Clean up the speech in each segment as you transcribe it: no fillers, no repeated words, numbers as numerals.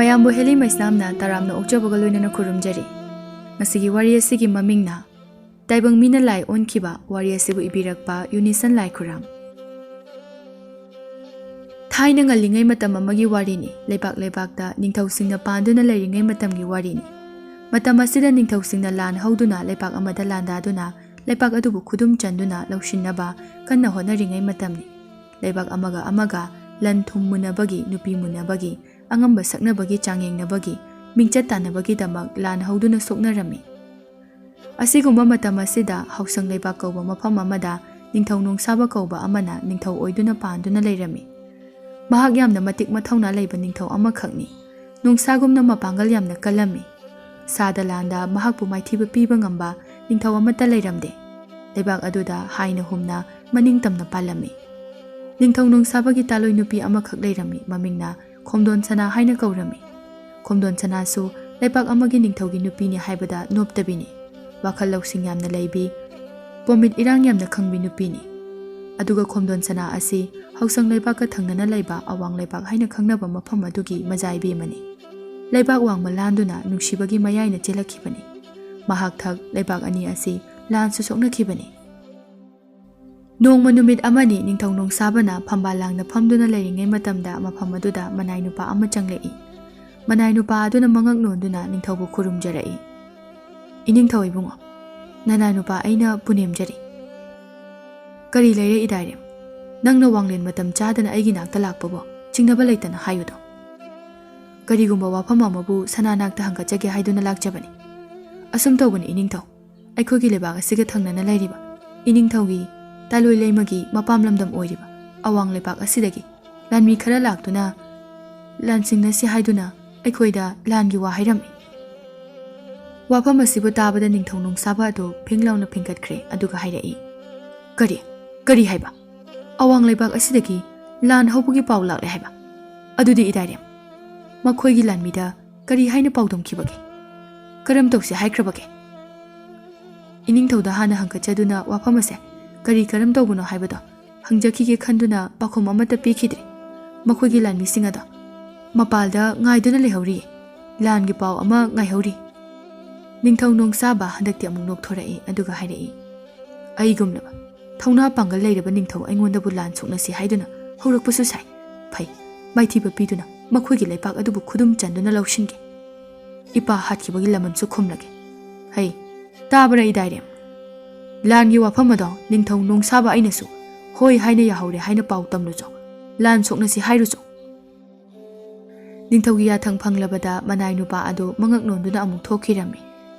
ꯃꯌꯥꯝꯕꯨ ꯍꯦꯂꯤ ꯃꯩꯁꯅꯥꯝꯅ ꯇꯔꯥꯝꯅ ꯑꯣꯛꯆꯕꯒ ꯂꯣꯏꯅꯅ ꯈꯨꯔꯨꯝꯖꯔꯤ꯫ ꯉꯁꯤꯒꯤ ꯋꯥꯔꯤ ꯑꯁꯤꯒꯤ ꯃꯃꯤꯡꯅ ꯇꯥꯏꯕꯪ ꯃꯤꯅ ꯂꯥꯏ ꯑꯣꯟꯈꯤꯕ ꯋꯥꯔꯤ ꯑꯁꯤꯕꯨ ꯏꯕꯤꯔꯛꯄ ꯌꯨꯅꯤꯁꯟ ꯂꯥꯏꯈꯨꯔꯥꯝ꯫ ꯊꯥꯏꯅ ꯉꯜꯂꯤꯉꯩ ꯃꯇꯝ ꯑꯃꯒꯤ ꯋꯥꯔꯤꯅꯤ꯫ ꯂꯩꯕꯥꯛ ꯂꯩꯕꯥꯛꯇ ꯅꯤꯡꯊꯧꯁꯤꯡꯅ ꯄꯥꯟꯗꯨꯅ ꯂꯩꯔꯤꯉꯩ ꯃꯇꯝꯒꯤ ꯋꯥꯔꯤꯅꯤ꯫ ꯃꯇꯝ ꯑꯁꯤꯗ ꯅꯤꯡꯊꯧꯁꯤꯡꯅ ꯂꯥꯟ ꯍꯧꯗꯨꯅ ꯂꯩꯕꯥꯛ ꯑꯃꯗ ꯂꯥꯟꯗꯥꯗꯨꯅ ꯂꯩꯕꯥꯛ ꯑꯗꯨꯕꯨ ꯈꯨꯗꯨꯝ ꯆꯟꯗꯨꯅ ꯂꯧꯁꯤꯟꯅꯕ ꯀꯟꯅ ꯍꯣꯠꯅꯔꯤꯉꯩ ꯃꯇꯝꯅꯤ꯫ ꯂꯩꯕꯥꯛ ꯑꯃꯒ ꯑꯃꯒ ꯂꯟ ꯊꯨꯝ ꯃꯨꯟꯅꯕꯒꯤ, ꯅꯨꯄꯤ ꯃꯨꯟꯅꯕꯒꯤ, ꯑꯉꯝꯕ ꯁꯛꯅꯕꯒꯤ, ꯆꯥꯡꯌꯦꯡꯅꯕꯒꯤ, ꯃꯤꯡꯆꯠ ꯇꯥꯟꯅꯕꯒꯤꯗꯃꯛ ꯂꯥꯟ ꯍꯧꯗꯨꯅ ꯁꯣꯛꯅꯔꯝꯃꯤ꯫ ꯑꯁꯤꯒꯨꯝꯕ ꯃꯇꯝ ꯑꯁꯤꯗ ꯍꯥꯎꯁꯪ ꯂꯩꯕꯥꯛ ꯀꯧꯕ ꯃꯐꯝ ꯑꯃꯗ ꯅꯤꯡꯊꯧ ꯅꯣꯡꯁꯥꯕ ꯀꯧꯕ ꯑꯃꯅ ꯅꯤꯡꯊꯧ ꯑꯣꯏꯗꯨꯅ ꯄꯥꯟꯗꯨꯅ ꯂꯩꯔꯝꯃꯤ꯫ ꯃꯍꯥꯛ ꯌꯥꯝꯅ ꯃꯇꯤꯛ ꯃꯊꯧꯅꯥ ꯂꯩꯕ ꯅꯤꯡꯊꯧ ꯑꯃꯈꯛꯅꯤ꯫ ꯅꯣꯡꯁꯥꯒꯨꯝꯅ ꯃꯄꯥꯡꯒꯜ ꯌꯥꯝꯅ ꯀꯜꯂꯝꯃꯤ꯫ ꯁꯥꯗ ꯂꯥꯟꯗ ꯃꯍꯥꯛꯄꯨ ꯃꯥꯏꯊꯤꯕ ꯄꯤꯕ ꯉꯝꯕ ꯅꯤꯡꯊꯧ ꯑꯃꯠꯇ ꯂꯩꯔꯝꯗꯦ꯫ ꯂꯩꯕꯥꯛ ꯑꯗꯨꯗ ꯍꯥꯏꯅ ꯍꯨꯝꯅ ꯃꯅꯤꯡ ꯇꯝꯅ ꯄꯥꯜꯂꯝꯃꯤ꯫ ꯅꯤꯡꯊꯧ ꯅꯣꯡꯁꯥꯕꯒꯤ ꯇꯥꯂꯣꯏ ꯅꯨꯄꯤ ꯑꯃꯈꯛ ꯂꯩꯔꯝꯃꯤ꯫ ꯃꯃꯤꯡꯅ ꯈꯣꯝꯗꯣꯟ ꯁꯅꯥ ꯍꯥꯏꯅ ꯀꯧꯔꯝꯃꯤ꯫ ꯈꯣꯝꯗꯣꯟ ꯁꯅꯥꯁꯨ ꯂꯩꯕꯥꯛ ꯑꯃꯒꯤ ꯅꯤꯡꯊꯧꯒꯤ ꯅꯨꯄꯤꯅꯤ ꯍꯥꯏꯕꯗ ꯅꯣꯞꯇꯕꯤꯅꯤ꯫ ꯋꯥꯈꯜ ꯂꯧꯁꯤꯡ ꯌꯥꯝꯅ ꯂꯩꯕꯤ, ꯄꯣꯃꯤꯠ ꯏꯔꯥꯡ ꯌꯥꯝꯅ ꯈꯪꯕꯤ ꯅꯨꯄꯤꯅꯤ꯫ ꯑꯗꯨꯒ ꯈꯣꯝꯗꯣꯟ ꯁꯅꯥ ꯑꯁꯤ ꯍꯥꯎꯁꯪ ꯂꯩꯕꯥꯛꯀ ꯊꯪꯅꯅ ꯂꯩꯕ ꯑꯋꯥꯡ ꯂꯩꯕꯥꯛ ꯍꯥꯏꯅ ꯈꯪꯅꯕ ꯃꯐꯝ ꯑꯗꯨꯒꯤ ꯃꯖꯥꯏꯕꯦꯝꯃꯅꯤ꯫ ꯂꯩꯕꯥꯛ ꯋꯥꯡꯃ ꯂꯥꯟꯗꯨꯅ ꯅꯨꯡꯁꯤꯕꯒꯤ ꯃꯌꯥꯏꯅ ꯆꯦꯜꯂꯛꯈꯤꯕꯅꯤ꯫ ꯃꯍꯥꯛ ꯊꯛ ꯂꯩꯕꯥꯛ ꯑꯅꯤ ꯑꯁꯤ ꯂꯥꯟꯁꯨ ꯁꯣꯛꯅꯈꯤꯕꯅꯤ꯫ ꯅꯣꯡꯃ ꯅꯨꯃꯤꯠ ꯑꯃꯅꯤ ꯅꯤꯡꯊꯧ ꯅꯣꯡꯁꯥꯕꯅ ꯐꯝꯕꯥꯜ ꯂꯥꯡꯅ ꯐꯝꯗꯨꯅ ꯂꯩꯔꯤꯉꯩ ꯃꯇꯝꯗ ꯃꯐꯝ ꯑꯗꯨꯗ ꯃꯅꯥꯏ ꯅꯨꯄꯥ ꯑꯃ ꯆꯪꯂꯛꯏ꯫ ꯃꯅꯥꯏ ꯅꯨꯄꯥ ꯑꯗꯨꯅ ꯃꯉꯛ ꯅꯣꯟꯗꯨꯅ ꯅꯤꯡꯊꯧꯕꯨ ꯈꯨꯔꯨꯝꯖꯔꯛꯏ꯫ "ꯏꯅꯤꯡꯊꯧ ꯏꯕꯨꯡꯉꯣ, ꯅꯅꯥꯏ ꯅꯨꯄꯥ ꯑꯩꯅ ꯄꯨꯅꯦꯝꯖꯔꯤ꯫ ꯀꯔꯤ ꯂꯩꯔꯦ ꯏꯗꯥꯏꯔꯦꯝ? ꯅꯪꯅ ꯋꯥꯡꯂꯦꯟ ꯃꯇꯝ ꯆꯥꯗꯅ ꯑꯩꯒꯤ ꯅꯥꯛꯇ ꯂꯥꯛꯄꯕꯣ ꯆꯤꯡꯅꯕ ꯂꯩꯇꯅ ꯍꯥꯏꯌꯨꯗꯣ꯫ ꯀꯔꯤꯒꯨꯝꯕ ꯋꯥꯐꯝ ꯑꯃꯕꯨ ꯁꯅꯥ ꯅꯥꯛꯇ ꯍꯪꯒꯠꯆꯒꯦ ꯍꯥꯏꯗꯨꯅ ꯂꯥꯛꯆꯕꯅꯤ꯫ ꯑꯁꯨꯝ ꯇꯧꯕꯅꯤ ꯏꯅꯤꯡꯊꯧ, ꯑꯩꯈꯣꯏꯒꯤ ꯂꯩꯕꯥꯛ ꯑꯁꯤꯒ ꯊꯪꯅꯅ ꯂꯩꯔꯤꯕ ꯏꯅꯤꯡꯊꯧꯒꯤ ꯇꯥꯂꯣꯏ ꯂꯩꯃꯒꯤ ꯃꯄꯥꯝ ꯂꯝꯗꯝ ꯑꯣꯏꯔꯤꯕ ꯑꯋꯥꯡ ꯂꯩꯕꯥꯛ ꯑꯁꯤꯗꯒꯤ ꯂꯥꯟꯃꯤ ꯈꯔ ꯂꯥꯛꯇꯨꯅ ꯂꯥꯟꯁꯤꯡꯅꯁꯤ ꯍꯥꯏꯗꯨꯅ ꯑꯩꯈꯣꯏꯗ ꯂꯥꯟꯒꯤ ꯋꯥ ꯍꯥꯏꯔꯝꯃꯤ." ꯋꯥꯐꯝ ꯑꯁꯤꯕꯨ ꯇꯥꯕꯗ ꯅꯤꯡꯊꯧ ꯅꯣꯡꯁꯥꯕ ꯑꯗꯨ ꯐꯤꯡ ꯂꯥꯎꯅ ꯐꯤꯡꯒꯠꯈ꯭ꯔꯦ ꯑꯗꯨꯒ ꯍꯥꯏꯔꯛꯏ, "ꯀꯔꯤ ꯍꯥꯏꯕ? ꯑꯋꯥꯡ ꯂꯩꯕꯥꯛ ꯑꯁꯤꯗꯒꯤ ꯂꯥꯟ ꯍꯧꯕꯒꯤ ꯄꯥꯎ ꯂꯥꯛꯂꯦ ꯍꯥꯏꯕ? ꯑꯗꯨꯗꯤ ꯏꯗꯥꯏꯔꯦꯝ, ꯃꯈꯣꯏꯒꯤ ꯂꯥꯟꯃꯤꯗ ꯀꯔꯤ ꯍꯥꯏꯅ ꯄꯥꯎꯗꯝꯈꯤꯕꯒꯦ? ꯀꯔꯝ ꯇꯧꯁꯤ ꯍꯥꯏꯈ꯭ꯔꯕꯒꯦ?" ꯏꯅꯤꯡꯊꯧꯗ ꯍꯥꯟꯅ ꯍꯪꯒꯠꯆꯗꯨꯅ ꯋꯥꯐꯝ ꯑꯁꯦ ꯀꯔꯝ ꯇꯧꯕꯅꯣ ꯍꯥꯏꯕꯗꯣ ꯍꯪꯖꯈꯤꯒꯦ ꯈꯟꯗꯨꯅ ꯄꯥꯎꯈꯨꯝ ꯑꯃꯠꯇ ꯄꯤꯈꯤꯗ꯭ꯔꯤ꯫ ꯃꯈꯣꯏꯒꯤ ꯂꯥꯟꯃꯤꯁꯤꯡ ꯑꯗꯣ ꯃꯄꯥꯜꯗ ꯉꯥꯏꯗꯨꯅ ꯂꯩꯍꯧꯔꯤꯌꯦ, ꯂꯥꯟꯒꯤ ꯄꯥꯎ ꯑꯃ ꯉꯥꯏꯍꯧꯔꯤ꯫ ꯅꯤꯡꯊꯧ ꯅꯣꯡꯁꯥꯕ ꯍꯟꯗꯛꯇꯤ ꯑꯃꯨꯛ ꯅꯣꯛꯊꯣꯔꯛꯏ ꯑꯗꯨꯒ ꯍꯥꯏꯔꯛꯏ, "ꯑꯩꯒꯨꯝꯂꯕ ꯊꯧꯅꯥ ꯄꯥꯡꯒꯜ ꯂꯩꯔꯕ ꯅꯤꯡꯊꯧ ꯑꯩꯉꯣꯟꯗꯕꯨ ꯂꯥꯟ ꯁꯣꯛꯅꯁꯤ ꯍꯥꯏꯗꯨꯅ ꯍꯧꯔꯛꯄꯁꯨ ꯁꯥꯏ꯫ ꯐꯩ, ꯃꯥꯏꯊꯤꯕ ꯄꯤꯗꯨꯅ ꯃꯈꯣꯏꯒꯤ ꯂꯩꯕꯥꯛ ꯑꯗꯨꯕꯨ ꯈꯨꯗꯨꯝ ꯆꯟꯗꯨꯅ ꯂꯧꯁꯤꯟꯒꯦ꯫ ꯏꯄꯥ ꯍꯥꯠꯈꯤꯕꯒꯤ ꯂꯃꯟꯁꯨ ꯈꯨꯝꯂꯒꯦ꯫ ꯍꯩ, ꯇꯥꯕ꯭ꯔꯥ ꯏꯗꯥꯏꯔꯦꯝ? ꯂꯥꯟꯒꯤ ꯋꯥꯐꯝ ꯑꯗꯣ ꯅꯤꯡꯊꯧ ꯅꯣꯡꯁꯥꯕ ꯑꯩꯅꯁꯨ ꯍꯣꯏ ꯍꯥꯏꯅ ꯌꯥꯍꯧꯔꯦ ꯍꯥꯏꯅ ꯄꯥꯎ ꯇꯝꯂꯨꯆꯣ, ꯂꯥꯟ ꯁꯣꯛꯅꯁꯤ ꯍꯥꯏꯔꯨꯆꯣ." ꯅꯤꯡꯊꯧꯒꯤ yathang ꯐꯪꯂꯕꯗ ꯃꯅꯥꯏ ꯅꯨꯄꯥ ꯑꯗꯨ ꯃꯉꯛ ꯅꯣꯟꯗꯨꯅ ꯑꯃꯨꯛ ꯊꯣꯛꯈꯤꯔꯝꯃꯤ꯫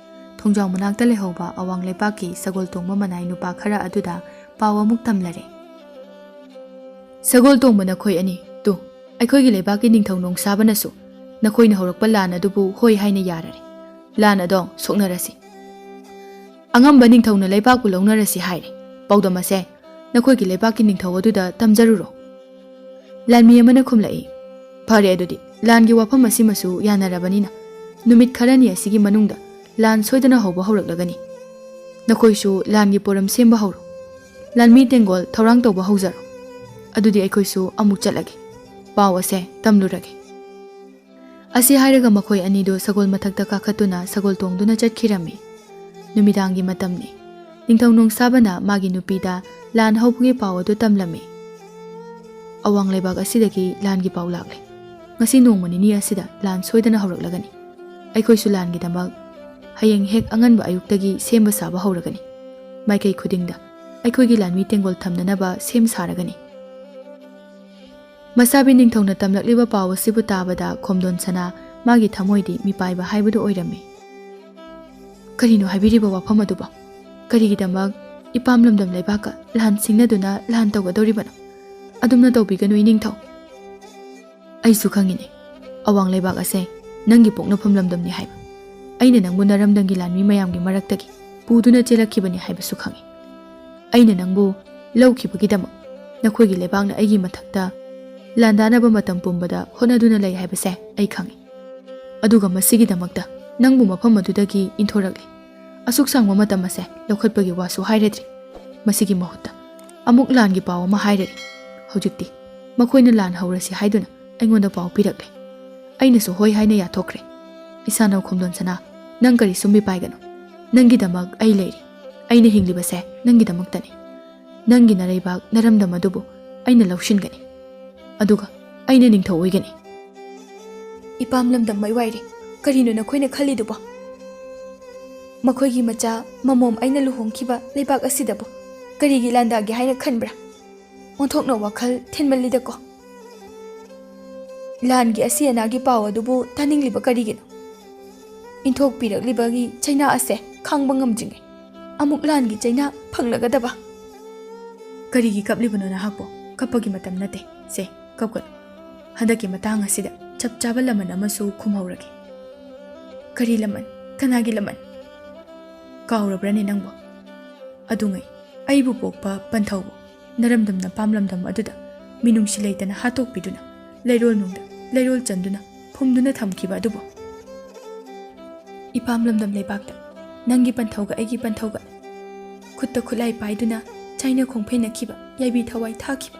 ꯊꯣꯡꯖꯥꯎ ꯃꯅꯥꯛꯇ ꯂꯩꯍꯧꯕ ꯑꯋꯥꯡ ꯂꯩꯕꯥꯛꯀꯤ ꯁꯒꯣꯜ ꯇꯣꯡꯕ ꯃꯅꯥꯏ ꯅꯨꯄꯥ ꯈꯔ ꯑꯗꯨꯗ ꯄꯥꯎ ꯑꯃꯨꯛ ꯇꯝꯂꯔꯦ꯫ "ꯁꯒꯣꯜ ꯇꯣꯡꯕ ꯅꯈꯣꯏ ꯑꯅꯤ, ꯇꯨ ꯑꯩꯈꯣꯏꯒꯤ ꯂꯩꯕꯥꯛꯀꯤ ꯅꯤꯡꯊꯧ ꯅꯣꯡꯁꯥꯕꯅꯁꯨ ꯅꯈꯣꯏꯅ ꯍꯧꯔꯛꯄ ꯂꯥꯟ ꯑꯗꯨꯕꯨ ꯍꯣꯏ ꯍꯥꯏꯅ ꯌꯥꯔꯔꯦ꯫ ꯂꯥꯟ ꯑꯗꯣ ꯁꯣꯛꯅꯔꯁꯤ, ꯑꯉꯝꯕ ꯅꯤꯡꯊꯧꯅ ꯂꯩꯕꯥꯛꯄꯨ ꯂꯧꯅꯔꯁꯤ ꯍꯥꯏꯔꯦ꯫ ꯄꯥꯎꯗꯝ ꯑꯁꯦ ꯅꯈꯣꯏꯒꯤ ꯂꯩꯕꯥꯛꯀꯤ ꯅꯤꯡꯊꯧ ꯑꯗꯨꯗ ꯇꯝꯖꯔꯨꯔꯣ." ꯂꯥꯟꯃꯤ ꯑꯃꯅ ꯈꯨꯝꯂꯛꯏ, "ꯐꯔꯦ, ꯑꯗꯨꯗꯤ ꯂꯥꯟꯒꯤ ꯋꯥꯐꯝ ꯑꯁꯤꯃꯁꯨ ꯌꯥꯅꯔꯕꯅꯤꯅ ꯅꯨꯃꯤꯠ ꯈꯔꯅꯤ ꯑꯁꯤꯒꯤ ꯃꯅꯨꯡꯗ ꯂꯥꯟ ꯁꯣꯏꯗꯅ ꯍꯧꯕ ꯍꯧꯔꯛꯂꯒꯅꯤ꯫ ꯅꯈꯣꯏꯁꯨ ꯂꯥꯟꯒꯤ ꯄꯣꯔꯝ ꯁꯦꯝꯕ ꯍꯧꯔꯣ, ꯂꯥꯟꯃꯤ ꯇꯦꯡꯒꯣꯜ ꯊꯧꯔꯥꯡ ꯇꯧꯕ ꯍꯧꯖꯔꯣ꯫ ꯑꯗꯨꯗꯤ ꯑꯩꯈꯣꯏꯁꯨ ꯑꯃꯨꯛ ꯆꯠꯂꯒꯦ, ꯄꯥꯎ ꯑꯁꯦ ꯇꯝꯂꯨꯔꯒꯦ." ꯑꯁꯤ ꯍꯥꯏꯔꯒ ꯃꯈꯣꯏ ꯑꯅꯤꯗꯨ ꯁꯒꯣꯜ ꯃꯊꯛꯇ ꯀꯥꯈꯠꯇꯨꯅ ꯁꯒꯣꯜ ꯇꯣꯡꯗꯨꯅ ꯆꯠꯈꯤꯔꯝꯃꯤ꯫ ꯅꯨꯃꯤꯗꯥꯡꯒꯤ ꯃꯇꯝꯅꯤ꯫ ꯅꯤꯡꯊꯧ ꯅꯣꯡꯁꯥꯕꯅ ꯃꯥꯒꯤ ꯅꯨꯄꯤꯗ ꯂꯥꯟ ꯍꯧꯕꯒꯤ ꯄꯥꯎ ꯑꯗꯨ ꯇꯝꯂꯝꯃꯤ꯫ "ꯑꯋꯥꯡ ꯂꯩꯕꯥꯛ ꯑꯁꯤꯗꯒꯤ ꯂꯥꯟꯒꯤ ꯄꯥꯎ ꯂꯥꯛꯂꯦ꯫ ꯉꯁꯤ ꯅꯣꯡꯃ ꯅꯤꯅꯤ ꯑꯁꯤꯗ ꯂꯥꯟ ꯁꯣꯏꯗꯅ ꯍꯧꯔꯛꯂꯒꯅꯤ꯫ ꯑꯩꯈꯣꯏꯁꯨ ꯂꯥꯟꯒꯤꯗꯃꯛ ꯍꯌꯦꯡ ꯍꯦꯛ ꯑꯉꯟꯕ ꯑꯌꯨꯛꯇꯒꯤ ꯁꯦꯝꯕ ꯁꯥꯕ ꯍꯧꯔꯒꯅꯤ꯫ ꯃꯥꯏꯀꯩ ꯈꯨꯗꯤꯡꯗ ꯑꯩꯈꯣꯏꯒꯤ ꯂꯥꯟꯃꯤ ꯇꯦꯡꯒꯣꯜ ꯊꯝꯅꯅꯕ ꯁꯦꯝ ꯁꯥꯔꯒꯅꯤ." ꯃꯁꯥꯕꯤ ꯅꯤꯡꯊꯧꯅ ꯇꯝꯂꯛꯂꯤꯕ ꯄꯥꯎ ꯑꯁꯤꯕꯨ ꯇꯥꯕꯗ ꯈꯣꯝꯗꯣꯟ ꯁꯅꯥ ꯃꯥꯒꯤ ꯊꯃꯣꯏꯗꯤ ꯃꯤꯄꯥꯏꯕ ꯍꯥꯏꯕꯗꯨ ꯑꯣꯏꯔꯝꯃꯤ꯫ "ꯀꯔꯤꯅꯣ ꯍꯥꯏꯕꯤꯔꯤꯕ ꯋꯥꯐꯝ ꯑꯗꯨꯕꯣ? ꯀꯔꯤꯒꯤꯗꯃꯛ ꯏꯄꯥꯝ ꯂꯝꯗꯝ ꯂꯩꯕꯥꯛꯀ ꯂꯥꯟ ꯁꯤꯡꯅꯗꯨꯅ ꯂꯥꯟ ꯇꯧꯒꯗꯧꯔꯤꯕꯅꯣ? ꯑꯗꯨꯝꯅ ꯇꯧꯕꯤꯒꯅꯨ ꯏꯅꯤꯡꯊꯧ꯫ ꯑꯩꯁꯨ ꯈꯪꯉꯤꯅꯦ, ꯑꯋꯥꯡ ꯂꯩꯕꯥꯛ ꯑꯁꯦ ꯅꯪꯒꯤ ꯄꯣꯛꯅꯐꯝ ꯂꯝꯗꯝꯅꯤ ꯍꯥꯏꯕ꯫ ꯑꯩꯅ ꯅꯪꯕꯨ ꯅꯔꯝꯗꯝꯒꯤ ꯂꯥꯟꯃꯤ ꯃꯌꯥꯝꯒꯤ ꯃꯔꯛꯇꯒꯤ ꯄꯨꯗꯨꯅ ꯆꯦꯜꯂꯛꯈꯤꯕꯅꯤ ꯍꯥꯏꯕꯁꯨ ꯈꯪꯉꯤ꯫ ꯑꯩꯅ ꯅꯪꯕꯨ ꯂꯧꯈꯤꯕꯒꯤꯗꯃꯛ ꯅꯈꯣꯏꯒꯤ ꯂꯩꯕꯥꯛꯅ ꯑꯩꯒꯤ ꯃꯊꯛꯇ ꯂꯥꯟꯗꯥꯅꯕ ꯃꯇꯝ ꯄꯨꯝꯕꯗ ꯍꯣꯠꯅꯗꯨꯅ ꯂꯩ ꯍꯥꯏꯕꯁꯦ ꯑꯩ ꯈꯪꯉꯤ꯫ ꯑꯗꯨꯒ ꯃꯁꯤꯒꯤꯗꯃꯛꯇ ꯅꯪꯕꯨ ꯃꯐꯝ ꯑꯗꯨꯗꯒꯤ ꯏꯟꯊꯣꯔꯛꯂꯤ꯫ ꯑꯁꯨꯛ ꯁꯥꯡꯕ ꯃꯇꯝ ꯑꯁꯦ ꯂꯧꯈꯠꯄꯒꯤ ꯋꯥꯁꯨ ꯍꯥꯏꯔꯗ꯭ꯔꯤ꯫ ꯃꯁꯤꯒꯤ ꯃꯍꯨꯠꯇ ꯑꯃꯨꯛ ꯂꯥꯟꯒꯤ ꯄꯥꯎ ꯑꯃ ꯍꯥꯏꯔꯔꯤ꯫ ꯍꯧꯖꯤꯛꯇꯤ ꯃꯈꯣꯏꯅ ꯂꯥꯟ ꯍꯧꯔꯁꯤ ꯍꯥꯏꯗꯨꯅ ꯑꯩꯉꯣꯟꯗ ꯄꯥꯎ ꯄꯤꯔꯛꯂꯦ꯫ ꯑꯩꯅꯁꯨ ꯍꯣꯏ ꯍꯥꯏꯅ ꯌꯥꯊꯣꯛꯈ꯭ꯔꯦ꯫ ꯏꯁꯥꯅꯧ ꯈꯣꯡꯗꯣꯟ ꯁꯅꯥ, ꯅꯪ ꯀꯔꯤꯁꯨ ꯃꯤꯄꯥꯏꯒꯅꯨ꯫ ꯅꯪꯒꯤꯗꯃꯛ ꯑꯩ ꯂꯩꯔꯤ꯫ ꯑꯩꯅ ꯍꯤꯡꯂꯤꯕꯁꯦ ꯅꯪꯒꯤꯗꯃꯛꯇꯅꯤ꯫ ꯅꯪꯒꯤ ꯅꯔꯩꯕꯥꯛ ꯅꯔꯝꯗꯝ ꯑꯗꯨꯕꯨ ꯑꯩꯅ ꯂꯧꯁꯤꯟꯒꯅꯤ꯫ ꯑꯗꯨꯒ ꯑꯩꯅ ꯅꯤꯡꯊꯧ ꯑꯣꯏꯒꯅꯤ꯫ ꯏꯄꯥꯝ ꯂꯝꯗꯝ ꯃꯩꯋꯥꯏꯔꯤ, ꯀꯔꯤꯅꯣ ꯅꯈꯣꯏꯅ ꯈꯜꯂꯤꯗꯨꯕꯣ? ꯃꯈꯣꯏꯒꯤ ꯃꯆꯥ ꯃꯃꯣꯝ ꯑꯩꯅ ꯂꯨꯍꯣꯡꯈꯤꯕ ꯂꯩꯕꯥꯛ ꯑꯁꯤꯗꯕꯨ ꯀꯔꯤꯒꯤ ꯂꯥꯟꯗꯥꯒꯦ ꯍꯥꯏꯅ ꯈꯟꯕ꯭ꯔꯥ? ꯑꯣꯟꯊꯣꯛꯅ ꯋꯥꯈꯜ ꯊꯤꯟꯃꯜꯂꯤꯗꯀꯣ꯫ ꯂꯥꯟꯒꯤ ꯑꯁꯤ ꯑꯅꯥꯒꯤ ꯄꯥꯎ ꯑꯗꯨꯕꯨ ꯇꯥꯅꯤꯡꯂꯤꯕ ꯀꯔꯤꯒꯤꯅꯣ? ꯏꯟꯊꯣꯛꯄꯤꯔꯛꯂꯤꯕꯒꯤ ꯆꯩꯅꯥ ꯑꯁꯦ ꯈꯥꯡꯕ ꯉꯝꯗ꯭ꯔꯤꯉꯩ ꯑꯃꯨꯛ ꯂꯥꯟꯒꯤ ꯆꯩꯅꯥ ꯐꯪꯂꯒꯗꯕ꯫ ꯀꯔꯤꯒꯤ ꯀꯞꯂꯤꯕꯅꯣ ꯅꯍꯥꯛꯄꯣ? ꯀꯞꯄꯒꯤ ꯃꯇꯝ ꯅꯠꯇꯦ ꯁꯦ, ꯀꯞꯀꯅꯨ꯫ ꯍꯟꯗꯛꯀꯤ ꯃꯇꯥꯡ ꯑꯁꯤꯗ ꯆꯞ ꯆꯥꯕ ꯂꯃꯟ ꯑꯃꯁꯨ ꯈꯨꯝꯍꯧꯔꯒꯦ꯫ ꯀꯔꯤ ꯂꯃꯟ? ꯀꯅꯥꯒꯤ ꯂꯃꯟ? ꯀꯥꯎꯔꯕ꯭ꯔꯅꯦ ꯅꯪꯕꯣ? ꯑꯗꯨꯉꯩ ꯑꯩꯕꯨ ꯄꯣꯛꯄ ꯄꯟꯊꯧꯕꯨ ꯅꯔꯝꯗꯝꯅ ꯄꯥꯝꯂꯝꯗꯝ ꯑꯗꯨꯗ ꯃꯤꯅꯨꯡꯁꯤ ꯂꯩꯇꯅ ꯍꯥꯠꯇꯣꯛꯄꯤꯗꯨꯅ ꯂꯩꯔꯣꯜ ꯅꯨꯡꯗ ꯂꯩꯔꯣꯜ ꯆꯟꯗꯨꯅ ꯐꯨꯝꯗꯨꯅ ꯊꯝꯈꯤꯕ ꯑꯗꯨꯕꯨ꯫ ꯏꯄꯥꯝ ꯂꯝꯗꯝ ꯂꯩꯕꯥꯛꯇ ꯅꯪꯒꯤ ꯄꯟꯊꯧꯒ ꯑꯩꯒꯤ ꯄꯟꯊꯧꯒ ꯈꯨꯠꯇ ꯈꯨꯠꯂꯥꯏ ꯄꯥꯏꯗꯨꯅ ꯆꯩꯅ ꯈꯣꯡꯐꯩꯅꯈꯤꯕ ꯌꯥꯏꯕꯤ ꯊꯋꯥꯏ ꯊꯥꯈꯤꯕ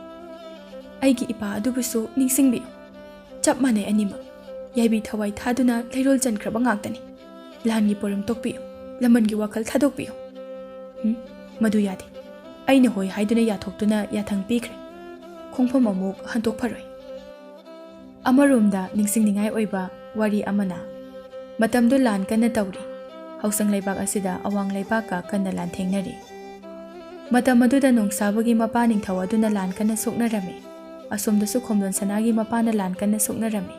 ꯑꯩꯒꯤ ꯏꯄꯥ ꯑꯗꯨꯕꯨꯁꯨ ꯅꯤꯡꯁꯤꯡꯕꯤꯌꯨ꯫ ꯆꯞ ꯃꯥꯟꯅꯩ ꯑꯅꯤꯃꯛ ꯌꯥꯏꯕꯤ ꯊꯋꯥꯏ ꯊꯥꯗꯨꯅ ꯂꯩꯔꯣꯜ ꯆꯟꯈ꯭ꯔꯕ ꯉꯥꯛꯇꯅꯤ꯫ ꯂꯥꯟꯒꯤ ꯄꯣꯔꯝ ꯇꯣꯛꯄꯤꯌꯨ, ꯂꯃꯟꯒꯤ ꯋꯥꯈꯜ ꯊꯥꯗꯣꯛꯄꯤꯌꯨ꯫ ꯃꯗꯨ ꯌꯥꯗꯦ꯫ ꯑꯩꯅ ꯍꯣꯏ ꯍꯥꯏꯗꯨꯅ ꯌꯥꯊꯣꯛꯇꯨꯅ ꯌꯥꯊꯪ ꯄꯤꯈ꯭ꯔꯦ꯫ ꯈꯣꯡꯐꯝ ꯑꯃꯨꯛ ꯍꯟꯇꯣꯛꯐꯔꯣꯏ꯫ ꯑꯃꯔꯣꯝꯗ ꯅꯤꯡꯁꯤꯡꯅꯤꯡꯉꯥꯏ ꯑꯣꯏꯕ ꯋꯥꯔꯤ ꯑꯃꯅ ꯃꯇꯝꯗꯨ ꯂꯥꯟ ꯀꯟꯅ ꯇꯧꯔꯤ꯫ ꯍꯧꯁꯪ ꯂꯩꯕꯥꯛ ꯑꯁꯤꯗ ꯑꯋꯥꯡ ꯂꯩꯕꯥꯛꯀ ꯀꯟꯅ ꯂꯥꯟꯊꯦꯡꯅꯔꯤ꯫ ꯃꯇꯝ ꯑꯗꯨꯗ ꯅꯣꯡꯁꯥꯕꯒꯤ ꯃꯄꯥ ꯅꯤꯡꯊꯧ ꯑꯗꯨꯅ ꯂꯥꯟ ꯀꯟꯅ ꯁꯣꯛꯅꯔꯝꯃꯤ꯫ ꯑꯁꯣꯝꯗꯁꯨ ꯈꯣꯡꯗꯣꯟ ꯁꯅꯥꯒꯤ ꯃꯄꯥꯅ ꯂꯥꯟ ꯀꯟꯅ ꯁꯣꯛꯅꯔꯝꯃꯤ꯫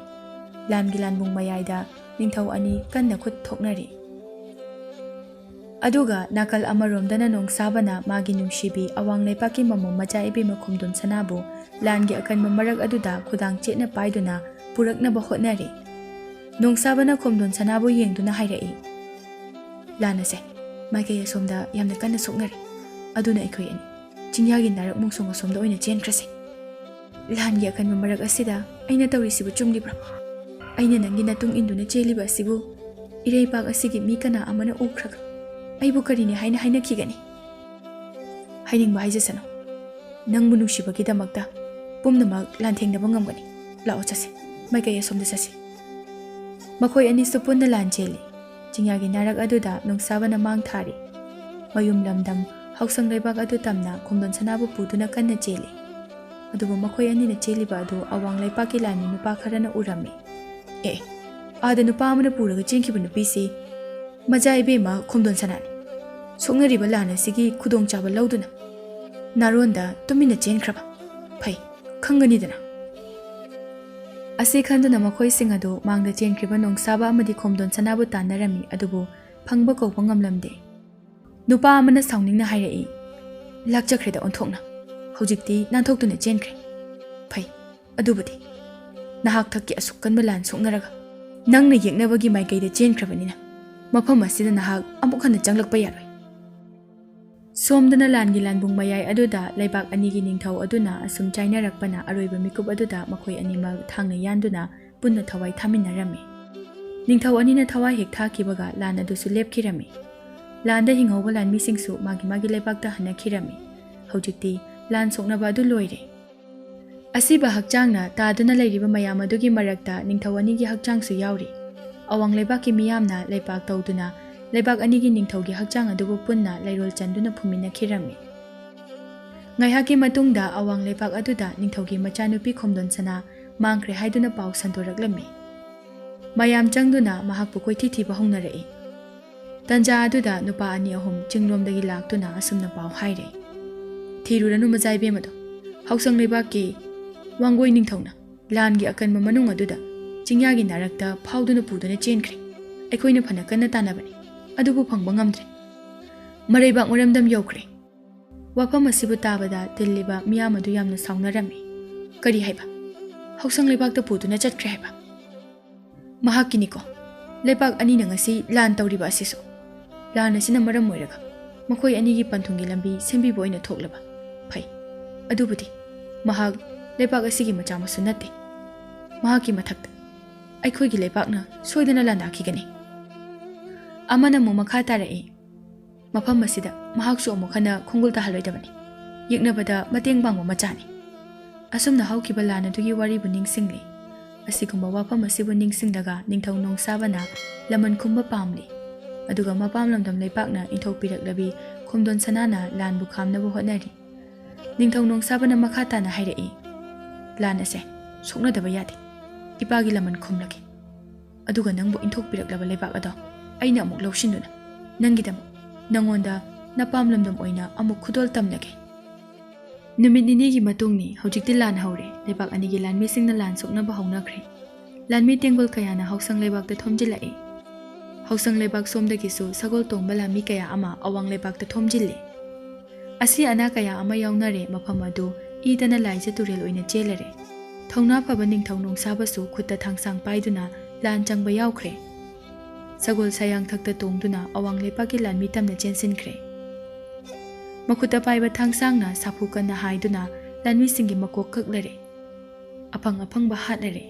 ꯂꯥꯟꯒꯤ ꯂꯥꯟꯕꯨꯡ ꯃꯌꯥꯏꯗ ꯅꯤꯡꯊꯧ ꯑꯅꯤ ꯀꯟꯅ ꯈꯨꯠ ꯊꯣꯛꯅꯔꯤ꯫ ꯑꯗꯨꯒ ꯅꯥꯀꯜ ꯑꯃꯔꯣꯝꯗꯅ ꯅꯣꯡꯁꯥꯕꯅ ꯃꯥꯒꯤ ꯅꯨꯡꯁꯤꯕꯤ ꯑꯋꯥꯡ ꯂꯩꯄꯥꯛꯀꯤ ꯃꯃꯣꯝ ꯃꯆꯥ ꯏꯕꯦꯝꯃ ꯈꯣꯡꯗꯣꯟ ꯁꯅꯥꯕꯨ ꯂꯥꯟꯒꯤ ꯑꯀꯟꯕ ꯃꯔꯛ ꯑꯗꯨꯗ ꯈꯨꯗꯥꯡ ꯆꯦꯠꯅ ꯄꯥꯏꯗꯨꯅ ꯄꯨꯔꯛꯅꯕ ꯍꯣꯠꯅꯔꯤ꯫ ꯅꯣꯡꯁꯥꯕꯅ ꯈꯣꯡꯗꯣꯟ ꯁꯅꯥꯕꯨ ꯌꯦꯡꯗꯨꯅ ꯍꯥꯏꯔꯛꯏ, ꯂꯥꯟ ꯑꯁꯦ ꯃꯥꯏꯀꯩ ꯑꯁꯣꯝꯗ ꯌꯥꯝꯅ ꯀꯟꯅ ꯁꯣꯛꯅꯔꯤ꯫ ꯑꯗꯨꯅ ꯑꯩꯈꯣꯏ ꯑꯅꯤ ꯆꯤꯡꯌꯥꯒꯤ ꯅꯥꯔꯛ ꯃꯣꯡꯁꯣꯡ ꯑꯁꯣꯝꯗ ꯑꯣꯏꯅ ꯆꯦꯟꯈ꯭ꯔꯁꯤ꯫ ꯂꯥꯟꯒꯤ ꯑꯀꯟꯕ ꯃꯔꯛ ꯑꯁꯤꯗ ꯑꯩꯅ ꯇꯧꯔꯤꯁꯤꯕꯨ ꯆꯨꯝꯂꯤꯕ꯭ꯔꯥ? ꯑꯩꯅ ꯅꯪꯒꯤ ꯅꯇꯨꯡ ꯏꯟꯗꯨꯅ ꯆꯦꯜꯂꯤꯕ ꯑꯁꯤꯕꯨ ꯏꯔꯩꯄꯥꯛ ꯑꯁꯤꯒꯤ ꯃꯤ ꯀꯅꯥ ꯑꯃꯅ ꯎꯈ꯭ꯔꯒ ꯑꯩꯕꯨ ꯀꯔꯤꯅꯤ ꯍꯥꯏꯅ ꯍꯥꯏꯅꯈꯤꯒꯅꯤ? ꯍꯥꯏꯅꯤꯡꯕ ꯍꯥꯏꯖꯁꯅꯨ꯫ ꯅꯪꯕꯨ ꯅꯨꯡꯁꯤꯕꯒꯤꯗꯃꯛꯇ ꯄꯨꯝꯅꯃꯛ ꯂꯥꯟꯊꯦꯡꯅꯕ ꯉꯝꯒꯅꯤ꯫ ꯂꯥꯛꯑꯣ ꯆꯠꯁꯤ, ꯃꯥꯏꯀꯩ ꯑꯁꯣꯝꯗ ꯆꯠꯁꯤ꯫ ꯃꯈꯣꯏ ꯑꯅꯤꯁꯨ ꯄꯨꯟꯅ ꯂꯥꯟ ꯆꯦꯜꯂꯤ꯫ ꯆꯤꯡꯌꯥꯒꯤ ꯅꯥꯔꯛ ꯑꯗꯨꯗ ꯅꯣꯡꯁꯥꯕꯅ ꯃꯥꯡ ꯊꯥꯔꯤ꯫ ꯃꯌꯨꯝ ꯂꯝꯗꯝ ꯍꯧꯁꯪ ꯂꯩꯕꯥꯛ ꯑꯗꯨ ꯇꯝꯅ ꯈꯣꯡꯗꯣꯟ ꯁꯅꯥꯕꯨ ꯄꯨꯗꯨꯅ ꯀꯟꯅ ꯆꯦꯜꯂꯤ꯫ ꯑꯗꯨꯕꯨ ꯃꯈꯣꯏ ꯑꯅꯤꯅ ꯆꯦꯜꯂꯤꯕ ꯑꯗꯨ ꯑꯋꯥꯡ ꯂꯩꯄꯥꯛꯀꯤ ꯂꯥꯟꯃꯤ ꯅꯨꯄꯥ ꯈꯔꯅ ꯎꯔꯝꯃꯤ꯫ ꯑꯥꯗ ꯅꯨꯄꯥ ꯑꯃꯅ ꯄꯨꯔꯒ ꯆꯦꯟꯈꯤꯕ ꯅꯨꯄꯤꯁꯤ ꯃꯆꯥ ꯏꯕꯦꯝꯃ ꯈꯣꯡꯗꯣꯟ ꯁꯅꯥꯅꯤ꯫ ꯁꯣꯛꯅꯔꯤꯕ ꯂꯥꯟ ꯑꯁꯤꯒꯤ ꯈꯨꯗꯣꯡꯆꯥꯕ ꯂꯧꯗꯨꯅ ꯅꯥꯔꯣꯟꯗ ꯇꯨꯃꯤꯟꯅ ꯆꯦꯟꯈ꯭ꯔꯕ ꯐꯩ ꯈꯪꯒꯅꯤꯗꯅ꯫ ꯑꯁꯤ ꯈꯟꯗꯨꯅ ꯃꯈꯣꯏꯁꯤꯡ ꯑꯗꯨ ꯃꯥꯡꯗ ꯆꯦꯟꯈ꯭ꯔꯤꯕ ꯅꯣꯡꯁꯥꯕ ꯑꯃꯗꯤ ꯈꯣꯡꯗꯣꯟ ꯁꯅꯥꯕꯨ ꯇꯥꯟꯅꯔꯝꯃꯤ꯫ ꯑꯗꯨꯕꯨ ꯐꯪꯕ ꯀꯧꯕ ꯉꯝꯂꯝꯗꯦ꯫ ꯅꯨꯄꯥ ꯑꯃꯅ ꯁꯥꯎꯅꯤꯡꯅ ꯍꯥꯏꯔꯛꯏ, ꯂꯥꯛꯆꯈ꯭ꯔꯦꯗ ꯑꯣꯟꯊꯣꯛꯅ꯫ ꯍꯧꯖꯤꯛꯇꯤ ꯅꯥꯟꯊꯣꯛꯇꯨꯅ ꯆꯦꯟꯈ꯭ꯔꯦ꯫ ꯐꯩ, ꯑꯗꯨꯕꯨꯗꯤ ꯅꯍꯥꯛ ꯊꯛꯀꯤ ꯑꯁꯨꯛ ꯀꯟꯕ ꯂꯥꯟ ꯁꯣꯛꯅꯔꯒ ꯅꯪꯅ ꯌꯦꯛꯅꯕꯒꯤ ꯃꯥꯏꯀꯩꯗ ꯆꯦꯟꯈ꯭ꯔꯕꯅꯤꯅ ꯃꯐꯝ ꯑꯁꯤꯗ ꯅꯍꯥꯛ ꯑꯃꯨꯛ ꯍꯟꯅ ꯆꯪꯂꯛꯄ ꯌꯥꯔꯣꯏ꯫ ꯁꯣꯝꯗꯅ ꯂꯥꯟꯒꯤ ꯂꯥꯟꯕꯨꯡ ꯃꯌꯥꯏ ꯑꯗꯨꯗ ꯂꯩꯕꯥꯛ ꯑꯅꯤꯒꯤ ꯅꯤꯡꯊꯧ ꯑꯗꯨꯅ ꯑꯁꯨꯝ ꯆꯥꯏꯅꯔꯛꯄꯅ ꯑꯔꯣꯏꯕ ꯃꯤꯀꯨꯞ ꯑꯗꯨꯗ ꯃꯈꯣꯏ ꯑꯅꯤꯃꯛ ꯊꯥꯡꯅ ꯌꯥꯟꯗꯨꯅ ꯄꯨꯟꯅ ꯊꯋꯥꯏ ꯊꯥꯃꯤꯟꯅꯔꯝꯃꯤ꯫ ꯅꯤꯡꯊꯧ ꯑꯅꯤꯅ ꯊꯋꯥꯏ ꯍꯦꯛ ꯊꯥꯈꯤꯕꯒ ꯂꯥꯟ ꯑꯗꯨꯁꯨ ꯂꯦꯞꯈꯤꯔꯝꯃꯤ꯫ ꯂꯥꯟꯗ ꯍꯤꯡꯍꯧꯕ ꯂꯥꯟꯃꯤꯁꯤꯡꯁꯨ ꯃꯥꯒꯤ ꯃꯥꯒꯤ ꯂꯩꯕꯥꯛꯇ ꯍꯟꯅꯈꯤꯔꯝꯃꯤ꯫ ꯍꯧꯖꯤꯛꯇꯤ ꯂꯥꯟ ꯁꯣꯛꯅꯕ ꯑꯗꯨ ꯂꯣꯏꯔꯦ꯫ ꯑꯁꯤꯕ ꯍꯛꯆꯥꯡꯅ ꯇꯥꯗꯨꯅ ꯂꯩꯔꯤꯕ ꯃꯌꯥꯝ ꯑꯗꯨꯒꯤ ꯃꯔꯛꯇ ꯅꯤꯡꯊꯧ ꯑꯅꯤꯒꯤ ꯍꯛꯆꯥꯡꯁꯨ ꯌꯥꯎꯔꯤ꯫ ꯑꯋꯥꯡ ꯂꯩꯕꯥꯛꯀꯤ ꯃꯤꯌꯥꯝꯅ ꯂꯩꯄꯥꯛ ꯇꯧꯗꯨꯅ ꯂꯩꯕꯥꯛ ꯑꯅꯤꯒꯤ ꯅꯤꯡꯊꯧꯒꯤ ꯍꯛꯆꯥꯡ ꯑꯗꯨꯕꯨ ꯄꯨꯟꯅ ꯂꯩꯔꯣꯜ ꯆꯟꯗꯨꯅ ꯐꯨꯝꯃꯤꯟꯅꯈꯤꯔꯝꯃꯤ꯫ ꯉꯥꯏꯍꯥꯛꯀꯤ ꯃꯇꯨꯡꯗ ꯑꯋꯥꯡ ꯂꯩꯄꯥꯛ ꯑꯗꯨꯗ ꯅꯤꯡꯊꯧꯒꯤ ꯃꯆꯥꯅꯨꯄꯤ ꯈꯣꯡꯗꯣꯟ ꯁꯅꯥ ꯃꯥꯡꯈ꯭ꯔꯦ ꯍꯥꯏꯗꯨꯅ ꯄꯥꯎ ꯁꯟꯗꯣꯔꯛꯂꯝꯃꯤ꯫ ꯃꯌꯥꯝ ꯆꯪꯗꯨꯅ ꯃꯍꯥꯛꯄꯨ ꯀꯣꯏꯊꯤ ꯊꯤꯕ ꯍꯧꯅꯔꯛꯏ꯫ ꯇꯟꯖꯥ ꯑꯗꯨꯗ ꯅꯨꯄꯥ ꯑꯅꯤ ꯑꯍꯨꯝ ꯆꯤꯡꯂꯣꯝꯗꯒꯤ ꯂꯥꯛꯇꯨꯅ ꯑꯁꯨꯝꯅ ꯄꯥꯎ ꯍꯥꯏꯔꯦ, ꯊꯤꯔꯨꯔꯅꯨ ꯃꯆꯥ ꯏꯕꯦꯝꯃꯗꯣ, ꯍꯧꯁꯪ ꯂꯩꯕꯥꯛꯀꯤ ꯋꯥꯡꯒꯣꯏ ꯅꯤꯡꯊꯧꯅ ꯂꯥꯟꯒꯤ ꯑꯀꯟꯕ ꯃꯅꯨꯡ ꯑꯗꯨꯗ ꯆꯤꯡꯌꯥꯒꯤ ꯅꯥꯔꯛꯇ ꯐꯥꯎꯗꯨꯅ ꯄꯨꯗꯨꯅ ꯆꯦꯟꯈ꯭ꯔꯦ꯫ ꯑꯩꯈꯣꯏꯅ ꯐꯅ ꯀꯟꯅ ꯇꯥꯟꯅꯕꯅꯤ, ꯑꯗꯨꯕꯨ ꯐꯪꯕ ꯉꯝꯗ꯭ꯔꯦ꯫ ꯃꯔꯩꯕꯥꯛ ꯃꯔꯝꯗꯝ ꯌꯧꯈ꯭ꯔꯦ꯫ ꯋꯥꯐꯝ ꯑꯁꯤꯕꯨ ꯇꯥꯕꯗ ꯇꯤꯜꯂꯤꯕ ꯃꯤꯌꯥꯝ ꯑꯗꯨ ꯌꯥꯝꯅ ꯁꯥꯎꯅꯔꯝꯃꯤ꯫ ꯀꯔꯤ ꯍꯥꯏꯕ? ꯍꯧꯁꯪ ꯂꯩꯕꯥꯛꯇ ꯄꯨꯗꯨꯅ ꯆꯠꯈ꯭ꯔꯦ ꯍꯥꯏꯕ? ꯃꯍꯥꯛꯀꯤꯅꯤꯀꯣ ꯂꯩꯄꯥꯛ ꯑꯅꯤꯅ ꯉꯁꯤ ꯂꯥꯟ ꯇꯧꯔꯤꯕ ꯑꯁꯤꯁꯨ꯫ ꯂꯥꯟ ꯑꯁꯤꯅ ꯃꯔꯝ ꯑꯣꯏꯔꯒ ꯃꯈꯣꯏ ꯑꯅꯤꯒꯤ ꯄꯟꯊꯨꯡꯒꯤ ꯂꯝꯕꯤ ꯁꯦꯝꯕꯤꯕ ꯑꯣꯏꯅ ꯊꯣꯛꯂꯕ ꯐꯩ꯫ ꯑꯗꯨꯕꯨꯗꯤ ꯃꯍꯥꯛ ꯂꯩꯄꯥꯛ ꯑꯁꯤꯒꯤ ꯃꯆꯥ ꯃꯁꯨ ꯅꯠꯇꯦ꯫ ꯃꯍꯥꯛꯀꯤ ꯃꯊꯛꯇ ꯑꯩꯈꯣꯏꯒꯤ ꯂꯩꯄꯥꯛꯅ ꯁꯣꯏꯗꯅ ꯂꯥꯟꯗꯥꯈꯤꯒꯅꯤ꯫ ꯑꯃꯅ ꯑꯃꯨꯛ ꯃꯈꯥ ꯇꯥꯔꯛꯏ, ꯃꯐꯝ ꯑꯁꯤꯗ ꯃꯍꯥꯛꯁꯨ ꯑꯃꯨꯛ ꯍꯟꯅ ꯈꯣꯡꯒꯨꯜ ꯇꯥꯍꯜꯂꯣꯏꯗꯕꯅꯤ꯫ ꯌꯦꯛꯅꯕꯗ ꯃꯇꯦꯡ ꯄꯥꯡꯕ ꯃꯆꯥꯅꯤ꯫ ꯑꯁꯨꯝꯅ ꯍꯧꯈꯤꯕ ꯂꯥꯟ ꯑꯗꯨꯒꯤ ꯋꯥꯔꯤꯕꯨ ꯅꯤꯡꯁꯤꯡꯂꯤ꯫ ꯑꯁꯤꯒꯨꯝꯕ ꯋꯥꯐꯝ ꯑꯁꯤꯕꯨ ꯅꯤꯡꯁꯤꯡꯂꯒ ꯅꯤꯡꯊꯧ ꯅꯣꯡꯁꯥꯕꯅ ꯂꯃꯟ ꯈꯨꯝꯕ ꯄꯥꯝꯂꯤ꯫ ꯑꯗꯨꯒ ꯃꯄꯥꯝ ꯂꯝꯗꯝ ꯂꯩꯄꯥꯛꯅ ꯏꯟꯊꯣꯛꯄꯤꯔꯛꯂꯕꯤ ꯈꯣꯝꯗꯣꯟ ꯁꯅꯥꯅ ꯂꯥꯟꯕꯨ ꯈꯥꯝꯅꯕ ꯍꯣꯠꯅꯔꯤ꯫ ꯅꯤꯡꯊꯧ ꯅꯣꯡꯁꯥꯕꯅ ꯃꯈꯥ ꯇꯥꯅ ꯍꯥꯏꯔꯛꯏ, ꯂꯥꯟ ꯑꯁꯦ ꯁꯣꯛꯅꯗꯕ ꯌꯥꯗꯦ꯫ ꯏꯄꯥꯒꯤ ꯂꯃꯟ ꯈꯨꯝꯂꯒꯦ꯫ ꯑꯗꯨꯒ ꯅꯪꯕꯨ ꯏꯟꯊꯣꯛꯄꯤꯔꯛꯂꯕ ꯂꯩꯕꯥꯛ ꯑꯗꯣ ꯑꯩꯅ ꯑꯃꯨꯛ ꯂꯧꯁꯤꯟꯗꯨꯅ ꯅꯪꯒꯤꯗꯃꯛ ꯅꯪꯉꯣꯟꯗ ꯅꯄꯥꯝ ꯂꯝꯗꯝ ꯑꯣꯏꯅ ꯑꯃꯨꯛ ꯈꯨꯗꯣꯜ ꯇꯝꯂꯒꯦ꯫ ꯅꯨꯃꯤꯠ ꯅꯤꯅꯤꯒꯤ ꯃꯇꯨꯡꯅꯤ ꯍꯧꯖꯤꯛꯇꯤ ꯂꯥꯟ ꯍꯧꯔꯦ꯫ ꯂꯩꯕꯥꯛ ꯑꯅꯤꯒꯤ ꯂꯥꯟꯃꯤꯁꯤꯡꯅ ꯂꯥꯟ ꯁꯣꯛꯅꯕ ꯍꯧꯅꯈ꯭ꯔꯦ꯫ ꯂꯥꯟꯃꯤ ꯇꯦꯡꯒꯣꯜ ꯀꯌꯥꯅ ꯍꯥꯎꯁꯪ ꯂꯩꯕꯥꯛꯇ ꯊꯣꯝꯖꯤꯜꯂꯛꯏ꯫ ꯍꯥꯎꯁꯪ ꯂꯩꯕꯥꯛ ꯁꯣꯝꯗꯒꯤꯁꯨ ꯁꯒꯣꯜ ꯇꯣꯡꯕ ꯂꯥꯟꯃꯤ ꯀꯌꯥ ꯑꯃ ꯑꯋꯥꯡ ꯂꯩꯕꯥꯛꯇ ꯊꯣꯝꯖꯤꯜꯂꯤ꯫ ꯑꯁꯤ ꯑꯅꯥ ꯀꯌꯥ ꯑꯃ ꯌꯥꯎꯅꯔꯦ꯫ ꯃꯐꯝ ꯑꯗꯨ ꯏꯗꯅ ꯂꯥꯏꯖ ꯇꯨꯔꯦꯜ ꯑꯣꯏꯅ ꯆꯦꯜꯂꯔꯦ꯫ ꯊꯧꯅꯥ ꯐꯕ ꯅꯤꯡꯊꯧ ꯅꯣꯡꯁꯥꯕꯁꯨ ꯈꯨꯠꯇ ꯊꯥꯡꯁꯥꯡ ꯄꯥꯏꯗꯨꯅ ꯂꯥꯟ ꯆꯪꯕ ꯌꯥꯎꯈ꯭ꯔꯦ꯫ ꯁꯒꯣꯜ ꯁꯌꯥꯡꯊꯛꯇ ꯇꯣꯡꯗꯨꯅ ꯑꯋꯥꯡ ꯂꯩꯄꯥꯛꯀꯤ ꯂꯥꯟꯃꯤ ꯇꯝꯅ ꯆꯦꯟꯁꯤꯟꯈ꯭ꯔꯦ꯫ ꯃꯈꯨꯠꯇ ꯄꯥꯏꯕ ꯊꯥꯡꯁꯥꯡꯅ ꯁꯥꯐꯨ ꯀꯟꯅ ꯍꯥꯏꯗꯨꯅ ꯂꯥꯟꯃꯤꯁꯤꯡꯒꯤ ꯃꯀꯣꯛ ꯀꯛꯂꯔꯦ꯫ ꯑꯐꯪ ꯑꯐꯪꯕ ꯍꯥꯠꯂꯔꯦ꯫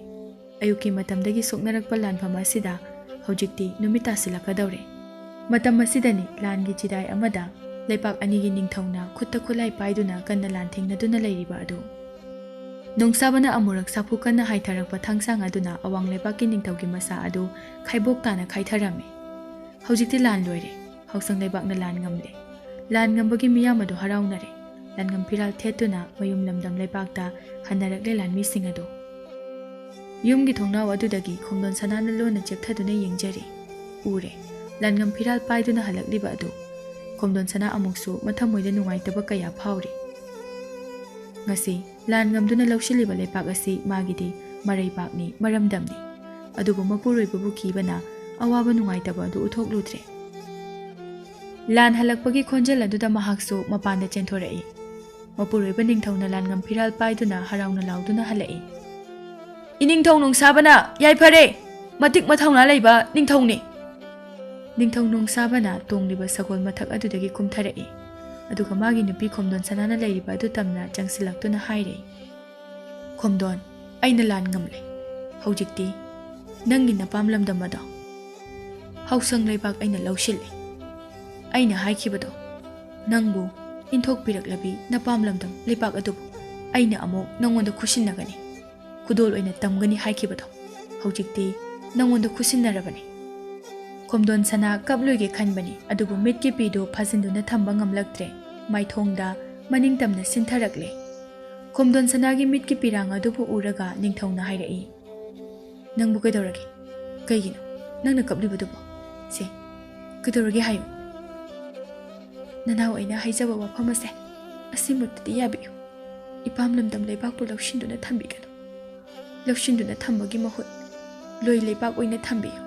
ꯑꯌꯨꯛꯀꯤ ꯃꯇꯝꯗꯒꯤ ꯁꯣꯛꯅꯔꯛꯄ ꯂꯥꯟꯐꯝ ꯑꯁꯤꯗ ꯍꯧꯖꯤꯛꯇꯤ ꯅꯨꯃꯤꯠ ꯇꯥꯁꯤꯜꯂꯛꯀꯗꯧꯔꯦ꯫ ꯃꯇꯝ ꯑꯁꯤꯗꯅꯤ ꯂꯥꯟꯒꯤ ꯆꯤꯗꯥꯏ ꯑꯃꯗ ꯂꯩꯄꯥꯛ ꯑꯅꯤꯒꯤ ꯅꯤꯡꯊꯧꯅ ꯈꯨꯠꯇ ꯈꯨꯠꯂꯥꯏ ꯄꯥꯏꯗꯨꯅ ꯀꯟꯅ ꯂꯥꯟꯊꯦꯡꯅꯗꯨꯅ ꯂꯩꯔꯤꯕ ꯑꯗꯨ ꯅꯣꯡꯁꯥꯕꯅ ꯑꯃꯨꯔꯛ ꯁꯥꯐꯨ ꯀꯟꯅ ꯍꯥꯏꯊꯔꯛꯄ ꯊꯥꯡꯁꯥꯡ ꯑꯗꯨꯅ ꯑꯋꯥꯡ ꯂꯩꯄꯥꯛꯀꯤ ꯅꯤꯡꯊꯧꯒꯤ ꯃꯁꯥ ꯑꯗꯨ ꯈꯥꯏꯕꯣꯛ ꯇꯥꯅ ꯈꯥꯏꯊꯔꯝꯃꯤ꯫ ꯍꯧꯖꯤꯛꯇꯤ ꯂꯥꯟ ꯂꯣꯏꯔꯦ꯫ ꯍꯥꯎꯁꯪ ꯂꯩꯕꯥꯛꯅ ꯂꯥꯟ ꯉꯝꯂꯦ꯫ ꯂꯥꯟ ꯉꯝꯕꯒꯤ ꯃꯤꯌꯥꯝ ꯑꯗꯨ ꯍꯔꯥꯎꯅꯔꯦ꯫ ꯂꯥꯟꯉꯝ ꯐꯤꯔꯥꯜ ꯊꯦꯠꯇꯨꯅ ꯃꯌꯨꯝ ꯂꯝꯗꯝ ꯂꯩꯄꯥꯛꯇ ꯍꯟꯅꯔꯛꯂꯦ ꯂꯥꯟꯃꯤꯁꯤꯡ ꯑꯗꯨ꯫ ꯌꯨꯝꯒꯤ ꯊꯣꯡꯅꯥꯎ ꯑꯗꯨꯗꯒꯤ ꯈꯣꯝꯗꯣꯟ ꯁꯅꯥꯅ ꯂꯣꯟꯅ ꯆꯦꯞꯊꯗꯨꯅ ꯌꯦꯡꯖꯔꯤ꯫ ꯎꯔꯦ ꯂꯥꯟꯉꯝ ꯐꯤꯔꯥꯜ ꯄꯥꯏꯗꯨꯅ ꯍꯜꯂꯛꯂꯤꯕ ꯑꯗꯨ꯫ ꯈꯣꯝꯗꯣꯟ ꯁꯅꯥ ꯑꯃꯨꯛꯁꯨ ꯃꯊꯃꯣꯏꯗ ꯅꯨꯡꯉꯥꯏꯇꯕ ꯀꯌꯥ ꯐꯥꯎꯔꯤ꯫ ꯉꯁꯤ ꯂꯥꯟ ꯉꯝꯗꯨꯅ ꯂꯧꯁꯤꯜꯂꯤꯕ ꯂꯩꯄꯥꯛ ꯑꯁꯤ ꯃꯥꯒꯤꯗꯤ ꯃꯔꯩꯕꯥꯛꯅꯤ, ꯃꯔꯝꯗꯝꯅꯤ꯫ ꯑꯗꯨꯕꯨ ꯃꯄꯨꯔꯣꯏꯕꯕꯨ ꯀꯤꯕꯅ ꯑꯋꯥꯕ ꯅꯨꯡꯉꯥꯏꯇꯕ ꯑꯗꯨ ꯎꯠꯊꯣꯛꯂꯨꯗ꯭ꯔꯦ꯫ ꯂꯥꯟ ꯍꯜꯂꯛꯄꯒꯤ ꯈꯣꯟꯖꯦꯜ ꯑꯗꯨꯗ ꯃꯍꯥꯛꯁꯨ ꯃꯄꯥꯟꯗ ꯆꯦꯟꯊꯣꯔꯛꯏ꯫ ꯃꯄꯨꯔꯣꯏꯕ ꯅꯤꯡꯊꯧꯅ ꯂꯥꯟꯉꯝ ꯐꯤꯔꯥꯜ ꯄꯥꯏꯗꯨꯅ ꯍꯔꯥꯎꯅ लाउदुना हलई। इनिंगथौ नोंसाबना याइफरे मतिक मथौना लैबा निंगथौनी। निंगथौ नोंसाबना तोंलिबा सगोल मथक अदुदगी कुमथरई। अदुगा मागी नुपी खोमदोन सनाना लैरिबा अदु तमना चंगसिलक्तुना हाइरे। खोमदोन अइना लान ngमले। हौजिक्ति नंगी नपाम लमदम अदो हौसंग लैबाक अइना लौसिल्ले। अइना हाइखिबदो नंगबु इंथोकपिरक्लबी नपाम लमदम लैबाक अदुबु अइना अमुक नंगोंदा खुसिन्नगनी खुदोल ओइना तमगनी हाइखिबदो हौजिक्ति नंगोंदा खुसिन्नरबनी। खोमदोन सना कपलोइगे खनबनी अदुबु मिटकी पीदो फाजिन्दुना थंबा ngमलक्त्रे माइथोंगदा मनिंग तमना सिन्थरक्ले। खोमदोन सनागी मिटकी पिरांग अदुबु उरगा निंगथौना हाइरई। नंगबु कैदौरगे कैगिनो नंगना कपलिबदुबु से कैदौरगे हायो। ननाव अइना हाइजबा वाफमसे असिमुत्तदि याबियु। इपाम लमदम लैबाकपु लौसिन्दुना थंबिगनु। लौसिन्दुना थंबगी महुत लोइ लैबाक ओइना थंबियु।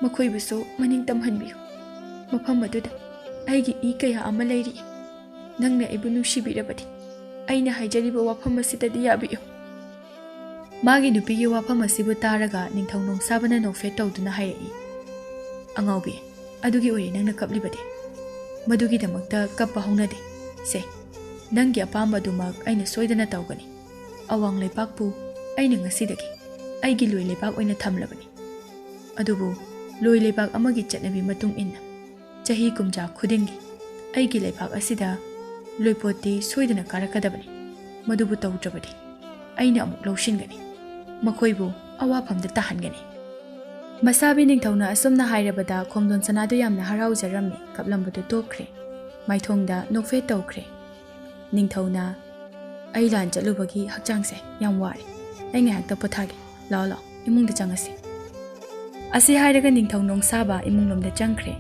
मखोइबुसु मनिंग तमहनबियु। मफम अदुदा अइगी इ कया अमा लैरि। नंगना अइबु नुंसिबिरबदि अइना हाइजरिबा वाफम असिददि याबियु। मागी नुपीगी वाफम असिबु तारगा निंगथौ नोंसाबना नोफेट तौदुना हाइरई। अंगाउबी अदुगी ओइरे नंगना कपलिबदि मदुगीदमक्ता कप्पा हौनदे से नंगी अपामबदुमक अइना सोइदना तौगनी। अवांग लैबाकपु अइना ngasiदगी अइगी लोइ लैबाक ओइना थमलबनी। अदुबु लोइ लैबाक अमगी चटनबी मतुंग इन्ना चही कुमजा खुदिंगी अइगी लैबाक असिदा लोइपोती सोइदना कारकदबनी। मदुबु तौद्रबदी अइना अमुक लौसिनगनी मखोइबु अवाफमदा ताहनगनी। मसाबी निंगथौना असुमना हाइरबदा खोमदोन सनादु यामना हराउजरम्मी कपलंबदु तोखरे माइथोंगदा नोफेट तौखरे। निंगथौना अइ लान चलुबगी हक्चांगसे याम वारे अइ ngahakta पोथागे लाओ लाओ इमुंगदा चंगसी। असी हाइरगा निंगथौ नोंसाबा इमुंगलोमदा चंगखरे।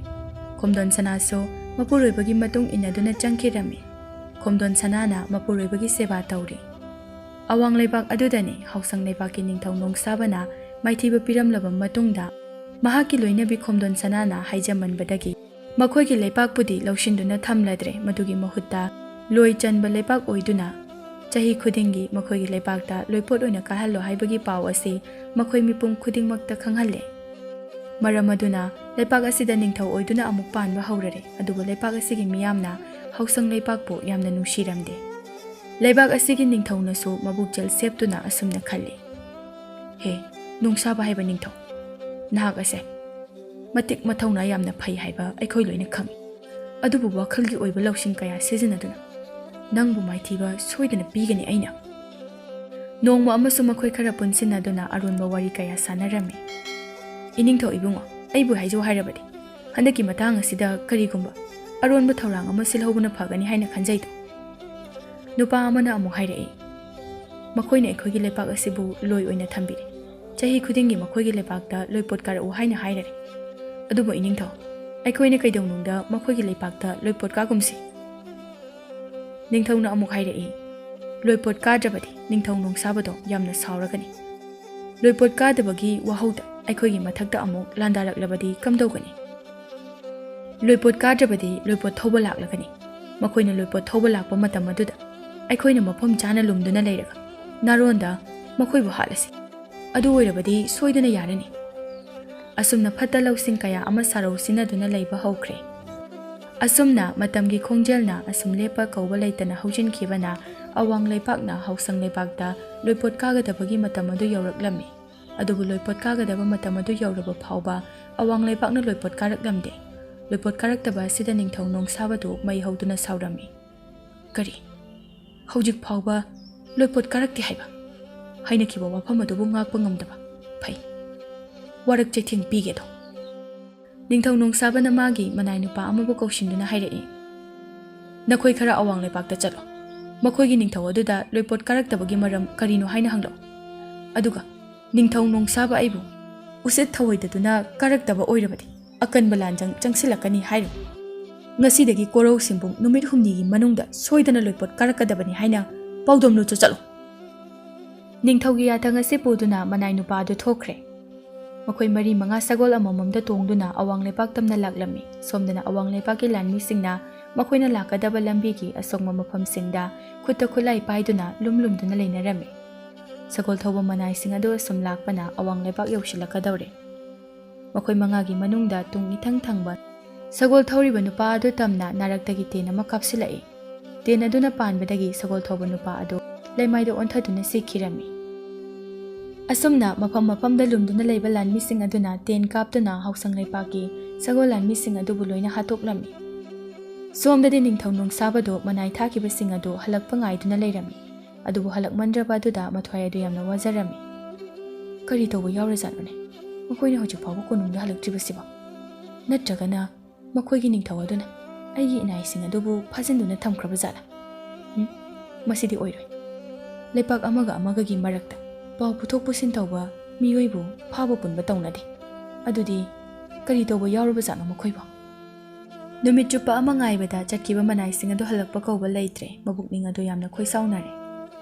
खोमदोन सनासो मपुरोइबगी मतुंग इन्नदुना चंगखिरम्मी। खोमदोन सनाना मपुरोइबगी सेवा तौरी। अवांग लैबाक अदुदनी हौसंग लैबाककी निंगथौ नोंसाबना माइथीबा पिरमलबा मतुंगदा महाकी लोइनबी खोमदोन सनाना हाइजमनबदगी मखोइगी लैबाकपुदी लौसिन्दुना थमलद्रे मदुगी महुत्ता लोइ चनबा लैबाक ओइदुना चही खुदिंगी मखोइगी लैबाकता लोइपोट ओइना काहल्लो हाइबगी पाव असि मखोइ मिपुम खुदिंगमक्ता खंगहल्ले। मरम अदुना लैबाक असिदा निंगथौ ओइदुना अमुक पानबा हौररे। अदुबु लैबाक असिगी मियामना हौसंग लैबाकपु यामना नुंसिरमदे। लैबाक असिगी निंगथौनसु मबुकजल सेप्तुना असुमना खल्ली। हे नोंसाबा हाइबा निंगथौ नाहक असे मतिक मथौना यामना फै हाइबा अइखोइ लोइना खंगी। अदुबु वाखलगी ओइबा लौसिंग कया सिजिनदुना नंगबु माइथीबा सोइदना पीगनी अइना। ꯅꯣꯡꯃ ꯑꯃꯁꯨ ꯃꯈꯣꯏ ꯈꯔ ꯄꯨꯟꯁꯤꯟꯅꯗꯨꯅ ꯑꯔꯣꯟꯕ ꯋꯥꯔꯤ ꯀꯌꯥ ꯁꯥꯟꯅꯔꯝꯃꯤ꯫ ꯏꯅꯤꯡꯊꯧ ꯏꯕꯨꯡꯉꯣ, ꯑꯩꯕꯨ ꯍꯥꯏꯖꯧ ꯍꯥꯏꯔꯕꯗꯤ ꯍꯟꯗꯛꯀꯤ ꯃꯇꯥꯡ ꯑꯁꯤꯗ ꯀꯔꯤꯒꯨꯝꯕ ꯑꯔꯣꯟꯕ ꯊꯧꯔꯥꯡ ꯑꯃ ꯁꯤꯜꯍꯧꯕꯅ ꯐꯒꯅꯤ ꯍꯥꯏꯅ ꯈꯟꯖꯩꯗꯣ꯫ ꯅꯨꯄꯥ ꯑꯃꯅ ꯑꯃꯨꯛ ꯍꯥꯏꯔꯛꯏ, ꯃꯈꯣꯏꯅ ꯑꯩꯈꯣꯏꯒꯤ ꯂꯩꯄꯥꯛ ꯑꯁꯤꯕꯨ ꯂꯣꯏ ꯑꯣꯏꯅ ꯊꯝꯕꯤꯔꯤ꯫ ꯆꯍꯤ ꯈꯨꯗꯤꯡꯒꯤ ꯃꯈꯣꯏꯒꯤ ꯂꯩꯄꯥꯛꯇ ꯂꯣꯏꯄꯣꯠ ꯀꯥꯔꯛꯎ ꯍꯥꯏꯅ ꯍꯥꯏꯔꯔꯦ꯫ ꯑꯗꯨꯕꯨ ꯏꯅꯤꯡꯊꯧ, ꯑꯩꯈꯣꯏꯅ ꯀꯩꯗꯧꯅꯨꯡꯗ ꯃꯈꯣꯏꯒꯤ ꯂꯩꯄꯥꯛꯇ ꯂꯣꯏꯄꯣꯠ ꯀꯥꯒꯨꯝꯁꯤ꯫ ꯅꯤꯡꯊꯧꯅ ꯑꯃꯨꯛ ꯍꯥꯏꯔꯛꯏ, ꯂꯣꯏꯄꯣꯠ ꯀꯥꯗ꯭ꯔꯕꯗꯤ ꯅꯤꯡꯊꯧ ꯅꯣꯡꯁꯥꯕꯗꯣ ꯌꯥꯝꯅ ꯁꯥꯎꯔꯒꯅꯤ꯫ ꯂꯣꯏꯄꯣꯠ ꯀꯥꯗꯕꯒꯤ ꯋꯥꯍꯧꯗ ꯑꯩꯈꯣꯏꯒꯤ ꯃꯊꯛꯇ ꯑꯃꯨꯛ ꯂꯥꯟꯗꯥꯔꯛꯂꯕꯗꯤ ꯀꯝꯗꯧꯒꯅꯤ? ꯂꯣꯏꯄꯣꯠ ꯀꯥꯗ꯭ꯔꯕꯗꯤ ꯂꯣꯏꯄꯣꯠ ꯊꯧꯕ ꯂꯥꯛꯂꯒꯅꯤ꯫ ꯃꯈꯣꯏꯅ ꯂꯣꯏꯄꯣꯠ ꯊꯧꯕ ꯂꯥꯛꯄ ꯃꯇꯝ ꯑꯗꯨꯗ ꯑꯩꯈꯣꯏꯅ ꯃꯐꯝ ꯆꯥꯅ ꯂꯨꯝꯗꯨꯅ ꯂꯩꯔꯒ ꯅꯥꯔꯣꯟꯗ ꯃꯈꯣꯏꯕꯨ ꯍꯥꯠꯂꯁꯤ꯫ ꯑꯗꯨ ꯑꯣꯏꯔꯕꯗꯤ ꯁꯣꯏꯗꯅ ꯌꯥꯔꯅꯤ꯫ ꯑꯁꯨꯝꯅ ꯐꯠꯇ ꯂꯧꯁꯤꯡ ꯀꯌꯥ ꯑꯃ ꯁꯥꯔꯧ ꯁꯤꯟꯅꯗꯨꯅ ꯂꯩꯕ ꯍꯧꯈ꯭ꯔꯦ꯫ ꯑꯁꯨꯝꯅ ꯃꯇꯝꯒꯤ ꯈꯣꯡꯖꯦꯜꯅ ꯑꯁꯨꯝ ꯂꯦꯞꯄ ꯀꯧꯕ ꯂꯩꯇꯅ ꯍꯧꯖꯤꯟꯈꯤꯕꯅ ꯑꯋꯥꯡ ꯂꯩꯄꯥꯛꯅ ꯍꯥꯎꯁꯪ ꯂꯩꯄꯥꯛꯇ ꯂꯣꯏꯄꯣꯠ ꯀꯥꯒꯗꯕꯒꯤ ꯃꯇꯝ ꯑꯗꯨ ꯌꯧꯔꯛꯂꯝꯃꯤ꯫ ꯑꯗꯨꯕꯨ ꯂꯣꯏꯄꯣꯠ ꯀꯥꯒꯗꯕ ꯃꯇꯝ ꯑꯗꯨ ꯌꯧꯔꯕ ꯐꯥꯎꯕ ꯑꯋꯥꯡ ꯂꯩꯄꯥꯛꯅ ꯂꯣꯏꯄꯣꯠ ꯀꯥꯔꯛꯂꯝꯗꯦ꯫ ꯂꯣꯏꯄꯣꯠ ꯀꯥꯔꯛꯇꯕ ꯑꯁꯤꯗ ꯅꯤꯡꯊꯧ ꯅꯣꯡꯁꯥꯕꯗꯨ ꯃꯩ ꯍꯧꯗꯨꯅ ꯁꯥꯎꯔꯝꯃꯤ꯫ ꯀꯔꯤ? ꯍꯧꯖꯤꯛ ꯐꯥꯎꯕ ꯂꯣꯏꯄꯣꯠ ꯀꯥꯔꯛꯇꯦ ꯍꯥꯏꯕ? ꯍꯥꯏꯅꯈꯤꯕ ꯋꯥꯐꯝ ꯑꯗꯨꯕꯨ ꯉꯥꯛꯄ ꯉꯝꯗꯕ? ꯐꯩ, ꯋꯥꯔꯛ ꯆꯩꯊꯦꯡ ꯄꯤꯒꯦꯗꯣ꯫ ꯅꯤꯡꯊꯧ ꯅꯣꯡꯁꯥꯕꯅ ꯃꯥꯒꯤ ꯃꯅꯥꯏ ꯅꯨꯄꯥ ꯑꯃꯕꯨ ꯀꯧꯁꯤꯟꯗꯨꯅ ꯍꯥꯏꯔꯛꯏ, ꯅꯈꯣꯏ ꯈꯔ ꯑꯋꯥꯡ ꯂꯩꯄꯥꯛꯇ ꯆꯠꯂꯣ꯫ ꯃꯈꯣꯏꯒꯤ ꯅꯤꯡꯊꯧ ꯑꯗꯨꯗ ꯂꯣꯏꯄꯣꯠ ꯀꯥꯔꯛꯇꯕꯒꯤ ꯃꯔꯝ ꯀꯔꯤꯅꯣ ꯍꯥꯏꯅ ꯍꯪꯂꯛꯎ꯫ ꯑꯗꯨꯒ ꯅꯤꯡꯊꯧ ꯅꯣꯡꯁꯥꯕ ꯑꯩꯕꯨ ꯎꯁꯤꯠ ꯊꯑꯣꯏꯗꯗꯨꯅ ꯀꯥꯔꯛꯇꯕ ꯑꯣꯏꯔꯕꯗꯤ ꯑꯀꯟꯕ ꯂꯥꯟꯖꯪ ꯆꯪꯁꯤꯜꯂꯛꯀꯅꯤ ꯍꯥꯏꯔꯨ꯫ ꯉꯁꯤꯗꯒꯤ ꯀꯣꯔꯧꯁꯤꯡꯕꯨꯡ ꯅꯨꯃꯤꯠ ꯍꯨꯝꯅꯤꯒꯤ ꯃꯅꯨꯡꯗ ꯁꯣꯏꯗꯅ ꯂꯣꯏꯄꯣꯠ ꯀꯥꯔꯛꯀꯗꯕꯅꯤ ꯍꯥꯏꯅ ꯄꯥꯎꯗꯝꯂꯨꯆꯣ ꯆꯠꯂꯣ꯫ ꯅꯤꯡꯊꯧꯒꯤ ꯌꯥꯊꯪ ꯑꯁꯤ ꯄꯨꯗꯨꯅ ꯃꯅꯥꯏ ꯅꯨꯄꯥ ꯑꯗꯨ ꯊꯣꯛꯈ꯭ꯔꯦ꯫ ꯃꯈꯣꯏ ꯃꯔꯤ ꯃꯉꯥ ꯁꯒꯣꯜ ꯑꯃꯃꯝꯗ ꯇꯣꯡꯗꯨꯅ ꯑꯋꯥꯡ ꯂꯩꯄꯥꯛ ꯇꯝꯅ ꯂꯥꯛꯂꯝꯃꯤ꯫ ꯁꯣꯝꯗꯅ ꯑꯋꯥꯡ ꯂꯩꯄꯥꯛꯀꯤ ꯂꯥꯟꯃꯤꯁꯤꯡꯅ ꯃꯈꯣꯏꯅ ꯂꯥꯛꯀꯗꯕ ꯂꯝꯕꯤꯒꯤ ꯑꯁꯣꯡꯕ ꯃꯐꯝꯁꯤꯡꯗ ꯈꯨꯠꯇ ꯈꯨꯠꯂꯥꯏ ꯄꯥꯏꯗꯨꯅ ꯂꯨꯝꯗꯨꯅ ꯂꯩꯅꯔꯝꯃꯤ꯫ ꯁꯒꯣꯜ ꯊꯧꯕ ꯃꯅꯥꯏꯁꯤꯡ ꯑꯗꯨ ꯑꯁꯨꯝ ꯂꯥꯛꯄꯅ ꯑꯋꯥꯡ ꯂꯩꯄꯥꯛ ꯌꯧꯁꯤꯜꯂꯛꯀꯗꯧꯔꯦ꯫ ꯃꯈꯣꯏ ꯃꯉꯥꯒꯤ ꯃꯅꯨꯡꯗ ꯇꯨꯡ ꯏꯊꯪ ꯊꯪꯕ ꯁꯒꯣꯜ ꯊꯧꯔꯤꯕ ꯅꯨꯄꯥ ꯑꯗꯨ ꯇꯝꯅ ꯅꯥꯔꯛꯇꯒꯤ ꯇꯦꯟ ꯑꯃ ꯀꯥꯞꯁꯤꯜꯂꯛꯏ꯫ ꯇꯦꯟ ꯑꯗꯨꯅ ꯄꯥꯟꯕꯗꯒꯤ ꯁꯒꯣꯜ ꯊꯧꯕ ꯅꯨꯄꯥ ꯑꯗꯨ ꯂꯩꯃꯥꯏꯗ ꯑꯣꯟꯊꯗꯨꯅ ꯁꯤꯈꯤꯔꯝꯃꯤ꯫ ꯑꯁꯨꯝꯅ ꯃꯐꯝ ꯃꯐꯝꯗ ꯂꯨꯝꯗꯨꯅ ꯂꯩꯕ ꯂꯥꯟꯃꯤꯁꯤꯡ ꯑꯗꯨꯅ ꯇꯦꯟ ꯀꯥꯞꯇꯨꯅ ꯍꯥꯎꯁꯪ ꯂꯩꯄꯥꯛꯀꯤ ꯁꯒꯣꯜ ꯂꯥꯟꯃꯤꯁꯤꯡ ꯑꯗꯨꯕꯨ ꯂꯣꯏꯅ ꯍꯥꯠꯇꯣꯛꯂꯝꯃꯤ꯫ ꯁꯣꯝꯗꯗꯤ ꯅꯤꯡꯊꯧ ꯅꯣꯡꯁꯥꯕꯗꯨ ꯃꯅꯥꯏ ꯊꯥꯈꯤꯕꯁꯤꯡ ꯑꯗꯨ ꯍꯜꯂꯛꯄ ꯉꯥꯏꯗꯨꯅ ꯂꯩꯔꯝꯃꯤ꯫ ꯑꯗꯨꯕꯨ ꯍꯜꯂꯛꯃꯟꯗ꯭ꯔꯕ ꯑꯗꯨꯗ ꯃꯊ꯭ꯋꯥꯏ ꯑꯗꯨ ꯌꯥꯝꯅ ꯋꯥꯖꯔꯝꯃꯤ꯫ ꯀꯔꯤ ꯇꯧꯕ ꯌꯥꯎꯔꯖꯥꯠꯅꯣꯅꯦ ꯃꯈꯣꯏꯅ ꯍꯧꯖꯤꯛ ꯐꯥꯎꯕ ꯀꯣꯅꯨꯡꯗ ꯍꯜꯂꯛꯇ꯭ꯔꯤꯕꯁꯤꯕꯣ? ꯅꯠꯇ꯭ꯔꯒꯅ ꯃꯈꯣꯏꯒꯤ ꯅꯤꯡꯊꯧ ꯑꯗꯨꯅ ꯑꯩꯒꯤ ꯏꯅꯥꯏꯁꯤꯡ ꯑꯗꯨꯕꯨ ꯐꯥꯖꯤꯟꯗꯨꯅ ꯊꯝꯈ꯭ꯔꯕ ꯖꯥꯠꯂꯥ? ꯃꯁꯤꯗꯤ ꯑꯣꯏꯔꯣꯏ꯫ ꯂꯩꯄꯥꯛ ꯑꯃꯒ ꯑꯃꯒꯒꯤ ꯃꯔꯛꯇ ꯄꯥꯎ ꯄꯨꯊꯣꯛ ꯄꯨꯁꯤꯟ ꯇꯧꯕ ꯃꯤꯑꯣꯏꯕꯨ ꯐꯥꯕ ꯄꯨꯟꯕ ꯇꯧꯅꯗꯦ꯫ ꯑꯗꯨꯗꯤ ꯀꯔꯤ ꯇꯧꯕ ꯌꯥꯎꯔꯕꯖꯥꯠꯅꯣ ꯃꯈꯣꯏꯕꯨ? ꯅꯨꯃꯤꯠ ꯆꯨꯞꯄ ꯑꯃ ꯉꯥꯏꯕꯗ ꯆꯠꯈꯤꯕ ꯃꯅꯥꯏꯁꯤꯡ ꯑꯗꯨ ꯍꯜꯂꯛꯄ ꯀꯧꯕ ꯂꯩꯇ꯭ꯔꯦ꯫ ꯃꯕꯨꯛꯅꯤꯡ ꯑꯗꯨ ꯌꯥꯝꯅ ꯈꯣꯏꯁꯥꯎꯅꯔꯦ꯫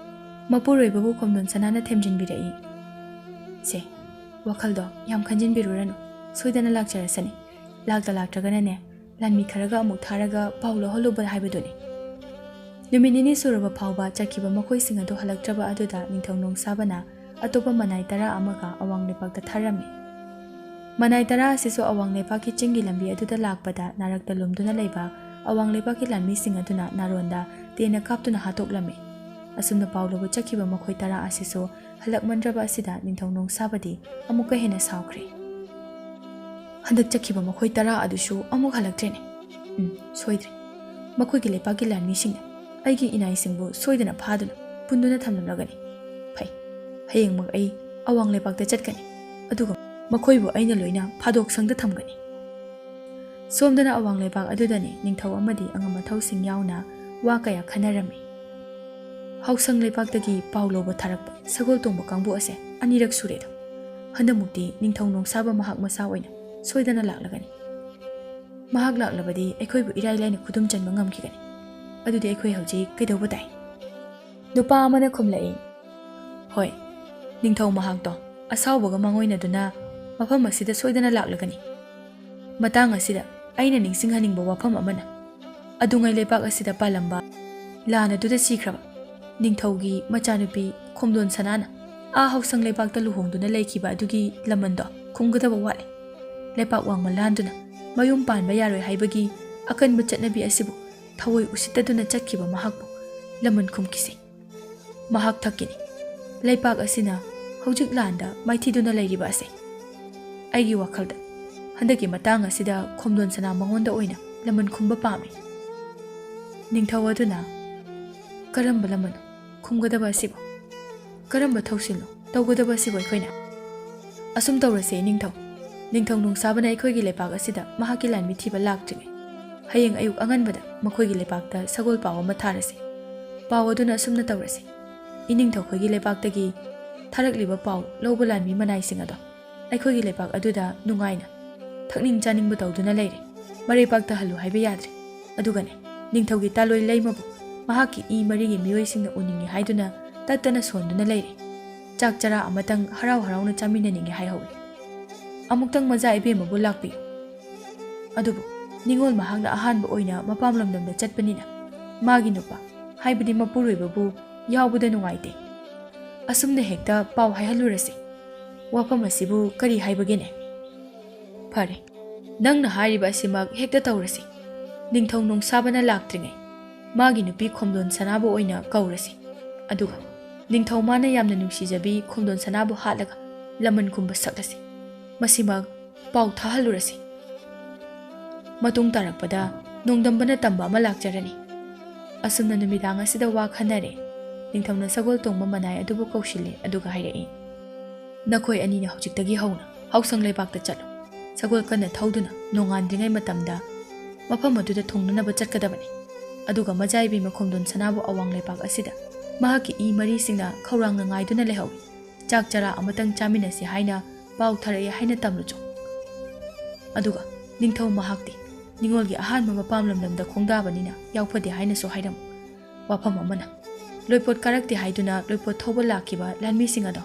ꯃꯄꯨꯔꯣꯏꯕꯕꯨ ꯈꯣꯝꯗꯣꯟ ꯁꯅꯥꯅ ꯊꯦꯝꯖꯤꯟꯕꯤꯔꯛꯏ꯫ ꯁꯦ, ꯋꯥꯈꯜꯗꯣ ꯌꯥꯝ ꯈꯟꯖꯤꯟꯕꯤꯔꯨꯔꯅꯨ, ꯁꯣꯏꯗꯅ ꯂꯥꯛꯆꯔꯁꯅꯤ꯫ ꯂꯥꯛꯇ꯭ꯔꯒꯅꯅꯦ ꯂꯥꯟꯃꯤ ꯈꯔꯒ ꯑꯃꯨꯛ ꯊꯥꯔꯒ ꯄꯥꯎ ꯂꯧꯍꯜꯂꯨꯕ ꯍꯥꯏꯕꯗꯨꯅꯤ꯫ ꯅꯨꯃꯤꯠ ꯅꯤꯅꯤ ꯁꯨꯔꯕ ꯐꯥꯎꯕ ꯆꯠꯈꯤꯕ ꯃꯈꯣꯏꯁꯤꯡ ꯑꯗꯨ ꯍꯜꯂꯛꯇ꯭ꯔꯕ ꯑꯗꯨꯗ ꯅꯤꯡꯊꯧ ꯅꯣꯡꯁꯥꯕꯅ ꯑꯇꯣꯞꯄ ꯃꯅꯥꯏ 10 ꯑꯃꯒ ꯑꯋꯥꯡ ꯂꯩꯄꯥꯛꯇ ꯊꯥꯔꯝꯃꯤ꯫ ꯃꯅꯥꯏ 10 ꯑꯁꯤꯁꯨ ꯑꯋꯥꯡ ꯂꯩꯄꯥꯛꯀꯤ ꯆꯤꯡꯒꯤ ꯂꯝꯕꯤ ꯑꯗꯨꯗ ꯂꯥꯛꯄꯗ ꯅꯥꯔꯛꯇ ꯂꯨꯝꯗꯨꯅ ꯂꯩꯕ ꯑꯋꯥꯡ ꯂꯩꯄꯥꯛꯀꯤ ꯂꯥꯟꯃꯤꯁꯤꯡ ꯑꯗꯨꯅ ꯅꯥꯔꯣꯟꯗ ꯇꯦꯟꯅ ꯀꯥꯞꯇꯨꯅ ꯍꯥꯠꯇꯣꯛꯂꯝꯃꯤ꯫ ꯑꯁꯨꯝꯅ ꯄꯥꯎ ꯂꯧꯕ ꯆꯠꯈꯤꯕ ꯃꯈꯣꯏ 10 ꯑꯁꯤꯁꯨ ꯍꯜꯂꯛꯃꯟꯗ꯭ꯔꯕ ꯑꯁꯤꯗ ꯅꯤꯡꯊꯧ ꯅꯣꯡꯁꯥꯕꯗꯤ ꯑꯃꯨꯛꯀ ꯍꯦꯟꯅ ꯁꯥꯎꯈ꯭ꯔꯦ꯫ ꯍꯟꯗꯛ ಚಕ್ಕಿꯕ ꯃꯈꯣꯏ 10 ꯑꯗꯨꯁꯨ ꯑꯃꯨꯛ ꯍꯜꯂꯛꯇ꯭ꯔꯦꯅꯦ꯫ ꯁꯣꯏꯗ꯭ꯔꯦ, ꯃꯈꯣꯏꯒꯤ ꯂꯩꯄꯥꯛꯀꯤ ꯂꯥꯟꯃꯤꯁꯤꯡꯅ ꯑꯩꯒꯤ ꯏꯅꯥꯏꯁꯤꯡꯕꯨ ꯁꯣꯏꯗꯅ ꯐꯥꯗꯨꯅ ꯄꯨꯟꯗꯨꯅ ꯊꯝꯂꯝꯂꯒꯅꯤ꯫ ꯐꯩ, ꯍꯌꯦꯡꯃꯛ ꯑꯩ ꯑꯋꯥꯡ ꯂꯩꯄꯥꯛꯇ ꯆꯠꯀꯅꯤ, ꯑꯗꯨꯒ ꯃꯈꯣꯏꯕꯨ ꯑꯩꯅ ꯂꯣꯏꯅ ꯐꯥꯗꯣꯛꯁꯪꯗ ꯊꯝꯒꯅꯤ꯫ ꯁꯣꯝꯗꯅ ꯑꯋꯥꯡ ꯂꯩꯄꯥꯛ ꯑꯗꯨꯗꯅꯤ ꯅꯤꯡꯊꯧ ꯑꯃꯗꯤ ꯑꯉꯝ ꯑꯊꯧꯁꯤꯡ ꯌꯥꯎꯅ ꯋꯥ ꯀꯌꯥ ꯈꯟꯅꯔꯝꯃꯤ꯫ ꯍꯥꯎꯁꯪ ꯂꯩꯄꯥꯛꯇꯒꯤ ꯄꯥꯎ ꯂꯧꯕ ꯊꯥꯔꯛꯄ ꯁꯒꯣꯜ ꯇꯣꯡꯕ ꯀꯥꯡꯕꯨ ꯑꯁꯦ ꯑꯅꯤꯔꯛ ꯁꯨꯔꯦꯗꯣ꯫ ꯍꯟꯗꯛꯃꯨꯛꯇꯤ ꯅꯤꯡꯊꯧ ꯅꯣꯡꯁꯥꯕ ꯃꯍꯥꯛ ꯃꯁꯥ ꯑꯣꯏꯅ ꯁꯣꯏꯗꯅ ꯂꯥꯛꯂꯒꯅꯤ꯫ ꯃꯍꯥꯛ ꯂꯥꯛꯂꯕꯗꯤ ꯑꯩꯈꯣꯏꯕꯨ ꯏꯔꯥꯏ ꯂꯥꯏꯅ ꯈꯨꯗꯨꯝ ꯆꯟꯕ ꯉꯝꯈꯤꯒꯅꯤ꯫ ꯑꯗꯨꯗꯤ ꯑꯩꯈꯣꯏ ꯍꯧꯖꯤꯛ ꯀꯩꯗꯧꯕ ꯇꯥꯏ? ꯅꯨꯄꯥ ꯑꯃꯅ ꯈꯨꯝꯂꯛꯏ, ꯍꯣꯏ, ꯅꯤꯡꯊꯧ ꯃꯍꯥꯛꯇꯣ ꯑꯁꯥꯎꯕꯒ ꯃꯥꯡꯑꯣꯏꯅꯗꯨꯅ ꯃꯐꯝ ꯑꯁꯤꯗ ꯁꯣꯏꯗꯅ ꯂꯥꯛꯂꯒꯅꯤ꯫ ꯃꯇꯥꯡ ꯑꯁꯤꯗ ꯑꯩꯅ ꯅꯤꯡꯁꯤꯡꯍꯟꯅꯤꯡꯕ ꯋꯥꯐꯝ ꯑꯃꯅ ꯑꯗꯨꯉꯩ ꯂꯩꯄꯥꯛ ꯑꯁꯤꯗ ꯄꯥꯜꯂꯝꯕ ꯂꯥꯟ ꯑꯗꯨꯗ ꯁꯤꯈ꯭ꯔꯕ ꯅꯤꯡꯊꯧꯒꯤ ꯃꯆꯥꯅꯨꯄꯤ ꯈꯣꯝꯗꯣꯟ ꯁꯅꯥꯅ ꯍꯥꯎꯁꯪ ꯂꯩꯄꯥꯛꯇ ꯂꯨꯍꯣꯡꯗꯨꯅ ꯂꯩꯈꯤꯕ ꯑꯗꯨꯒꯤ ꯂꯃꯟꯗꯣ ꯈꯨꯝꯒꯗꯕ ꯋꯥꯠꯂꯦ꯫ ꯂꯩꯄꯥꯛ ꯋꯥꯡꯃ ꯂꯥꯟꯗꯨꯅ ꯃꯌꯨꯝ ꯄꯥꯟꯕ ꯌꯥꯔꯣꯏ ꯍꯥꯏꯕꯒꯤ ꯑꯀꯟꯕ ꯆꯠꯅꯕꯤ ꯑꯁꯤꯕꯨ ꯊꯑꯣꯏ ꯎꯁꯤꯠꯇꯗꯨꯅ ꯆꯠꯈꯤꯕ ꯃꯍꯥꯛꯄꯨ ꯂꯃꯟ ꯈꯨꯝꯈꯤꯁꯤ꯫ ꯃꯍꯥꯛ ꯊꯛꯀꯤꯅꯤ ꯂꯩꯄꯥꯛ ꯑꯁꯤꯅ ꯍꯧꯖꯤꯛ ꯂꯥꯟꯗ ꯃꯥꯏꯊꯤꯗꯨꯅ ꯂꯩꯔꯤꯕ ꯑꯁꯦ꯫ ꯑꯩꯒꯤ ꯋꯥꯈꯜꯗ ꯍꯟꯗꯛꯀꯤ ꯃꯇꯥꯡ ꯑꯁꯤꯗ ꯈꯣꯝꯗꯣꯟ ꯁꯅꯥ ꯃꯉꯣꯟꯗ ꯑꯣꯏꯅ ꯂꯃꯟ ꯈꯨꯝꯕ ꯄꯥꯝꯃꯤ꯫ ꯅꯤꯡꯊꯧ ꯑꯗꯨꯅ ꯀꯔꯝꯕ ꯂꯃꯟ ꯈꯨꯝꯒꯗꯕ ꯑꯁꯤꯕꯨ? Karamba thausilno tꯧꯒꯗꯕ ꯑꯁꯤꯕꯨ ꯑꯩꯈꯣꯏꯅ ꯑꯁꯨꯝ ꯇꯧꯔꯁꯦ ꯅꯤꯡꯊꯧ ꯅꯨꯡꯁꯥꯕꯅ ꯑꯩꯈꯣꯏꯒꯤ ꯂꯩꯄꯥꯛ ꯑꯁꯤꯗ ꯃꯍꯥꯛꯀꯤ ꯂꯥꯟꯃꯤ ꯊꯤꯕ ꯂꯥꯛꯇ꯭ꯔꯤꯉꯩ ꯍꯌꯦꯡ ꯑꯌꯨꯛ ꯑꯉꯟꯕꯗ ꯃꯈꯣꯏꯒꯤ ꯂꯩꯄꯥꯛꯇ ꯁꯒꯣꯜ ꯄꯥꯎ ꯑꯃ ꯊꯥꯔꯁꯤ ꯄꯥꯎ ꯑꯗꯨꯅ ꯑꯁꯨꯝꯅ ꯇꯧꯔꯁꯤ ꯏꯅꯤꯡꯊꯧꯈꯣꯏꯒꯤ ꯂꯩꯄꯥꯛꯇꯒꯤ ꯊꯥꯔꯛꯂꯤꯕ ꯄꯥꯎ ꯂꯧꯕ ꯂꯥꯟꯃꯤ ꯃꯅꯥꯏꯁꯤꯡ ꯑꯗꯣ ꯑꯩꯈꯣꯏꯒꯤ ꯂꯩꯄꯥꯛ ꯑꯗꯨꯗ ꯅꯨꯡꯉꯥꯏꯅ ꯊꯛꯅꯤꯡ ꯆꯥꯅꯤꯡꯕ ꯇꯧꯗꯨꯅ ꯂꯩꯔꯦ ꯃꯔꯩꯄꯥꯛꯇ ꯍꯜꯂꯨ ꯍꯥꯏꯕ ꯌꯥꯗ꯭ꯔꯦ ꯑꯗꯨꯒꯅꯦ ꯅꯤꯡꯊꯧꯒꯤ ꯇꯥꯂꯣꯏ ꯂꯩꯃꯕꯨ ꯃꯍꯥꯛꯀꯤ ꯏ ꯃꯔꯤꯒꯤ ꯃꯤꯑꯣꯏꯁꯤꯡꯅ ꯎꯅꯤꯡꯉꯤ ꯍꯥꯏꯗꯨꯅ ꯇꯠꯇꯅ ꯁꯣꯟꯗꯨꯅ ꯂꯩꯔꯦ ꯆꯥꯛ ꯆꯔꯥ ꯑꯃꯇꯪ ꯍꯔꯥꯎ ꯍꯔꯥꯎꯅ ꯆꯥꯃꯤꯟꯅꯅꯤꯡꯉꯤ ꯍꯥꯏꯍꯧꯏ ꯑꯃꯨꯛꯇꯪ ꯃꯖꯥ ꯏꯕꯦꯝꯃꯕꯨ ꯂꯥꯛꯄꯤꯌꯨ ꯑꯗꯨꯕꯨ ꯅꯤꯡꯉꯣꯜ ꯃꯍꯥꯛꯅ ꯑꯍꯥꯟꯕ ꯑꯣꯏꯅ ꯃꯄꯥꯝ ꯂꯝꯗꯝꯗ ꯆꯠꯄꯅꯤꯅ ꯃꯥꯒꯤ ꯅꯨꯄꯥ ꯍꯥꯏꯕꯗꯤ ꯃꯄꯨꯔꯣꯏꯕꯕꯨ ꯌꯥꯎꯕꯗ ꯅꯨꯡꯉꯥꯏꯇꯦ ꯑꯁꯨꯝꯅ ꯍꯦꯛꯇ ꯄꯥꯎ ꯍꯥꯏꯍꯜꯂꯨꯔꯁꯤ ꯋꯥꯐꯝ ꯑꯁꯤꯕꯨ ꯀꯔꯤ ꯍꯥꯏꯕꯒꯦꯅꯦ ꯐꯔꯦ ꯅꯪꯅ ꯍꯥꯏꯔꯤꯕ ꯑꯁꯤꯃꯛ ꯍꯦꯛꯇ ꯇꯧꯔꯁꯤ ꯅꯤꯡꯊꯧ ꯅꯣꯡꯁꯥꯕꯅ ꯂꯥꯛꯇ꯭ꯔꯤꯉꯩ ꯃꯥꯒꯤ ꯅꯨꯄꯤ ꯈꯣꯝꯗꯣꯟ ꯁꯅꯥꯕꯨ ꯑꯣꯏꯅ ꯀꯧꯔꯁꯤ ꯑꯗꯨꯒ ꯅꯤꯡꯊꯧ ꯃꯥꯅ ꯌꯥꯝꯅ ꯅꯨꯡꯁꯤꯖꯕꯤ ꯈꯣꯝꯗꯣꯟ ꯁꯅꯥꯕꯨ ꯍꯥꯠꯂꯒ ꯂꯃꯟ ꯈꯨꯝꯕ ꯁꯛꯂꯁꯤ ꯃꯁꯤꯃꯛ ꯄꯥꯎ ꯊꯥꯍꯜꯂꯨꯔꯁꯤ ꯃꯇꯨꯡ ꯇꯥꯔꯛꯄꯗ ꯅꯣꯡꯗꯝꯕꯅ ꯇꯝꯕ ꯑꯃ ꯂꯥꯛꯆꯔꯅꯤ ꯑꯁꯨꯝꯅ ꯅꯨꯃꯤꯗꯥꯡ ꯑꯁꯤꯗ ꯋꯥ ꯈꯟꯅꯔꯦ ꯅꯤꯡꯊꯧꯅ ꯁꯒꯣꯜ ꯇꯣꯡꯕ ꯃꯅꯥꯏ ꯑꯗꯨꯕꯨ ꯀꯧꯁꯤꯜꯂꯦ ꯑꯗꯨꯒ ꯍꯥꯏꯔꯛꯏ ꯅꯈꯣꯏ ꯑꯅꯤꯅ ꯍꯧꯖꯤꯛꯇꯒꯤ ꯍꯧꯅ ꯍꯥꯎꯁꯪ ꯂꯩꯄꯥꯛꯇ ꯆꯠꯂꯨ ꯁꯒꯣꯜ ꯀꯟꯅ ꯊꯧꯗꯨꯅ ꯅꯣꯡꯉꯥꯟꯗ꯭ꯔꯤꯉꯩ ꯃꯇꯝꯗ ꯃꯐꯝ ꯑꯗꯨꯗ ꯊꯨꯡꯅꯅꯕ ꯆꯠꯀꯗꯕꯅꯤ ꯑꯗꯨꯒ ꯃꯖꯥꯏꯕꯤ ꯃꯈꯣꯝꯗꯣꯟ ꯁꯅꯥꯕꯨ ꯑꯋꯥꯡ ꯂꯩꯄꯥꯛ ꯑꯁꯤꯗ ꯃꯍꯥꯛꯀꯤ ꯏ ꯃꯔꯤꯁꯤꯡꯅ ꯈꯧꯔꯥꯡꯅ ꯉꯥꯏꯗꯨꯅ ꯂꯩꯍꯧꯏ ꯆꯥꯛ ꯆꯔꯥ ꯑꯃꯇꯪ ꯆꯥꯃꯤꯟꯅꯁꯤ ꯍꯥꯏꯅ ꯄꯥꯎ ꯊꯥꯔꯛꯏ ꯍꯥꯏꯅ ꯇꯝꯂꯨꯆꯣ ꯑꯗꯨꯒ ꯅꯤꯡꯊꯧ ꯃꯍꯥꯛꯇꯤ ꯅꯤꯡꯉꯣꯜꯒꯤ ꯑꯍꯥꯟꯕ ꯃꯄꯥꯝ ꯂꯝꯗꯝꯗ ꯈꯣꯡꯗꯥꯕꯅꯤꯅ ꯌꯥꯎꯐꯗꯦ ꯍꯥꯏꯅꯁꯨ ꯍꯥꯏꯔꯝꯃꯨ ꯋꯥꯐꯝ ꯑꯃꯅ ꯂꯣꯏꯄꯣꯠ ꯀꯥꯔꯛꯇꯦ ꯍꯥꯏꯗꯨꯅ ꯂꯣꯏꯄꯣꯠ ꯊꯧꯕ ꯂꯥꯛꯈꯤꯕ ꯂꯥꯟꯃꯤꯁꯤꯡ ꯑꯗꯣ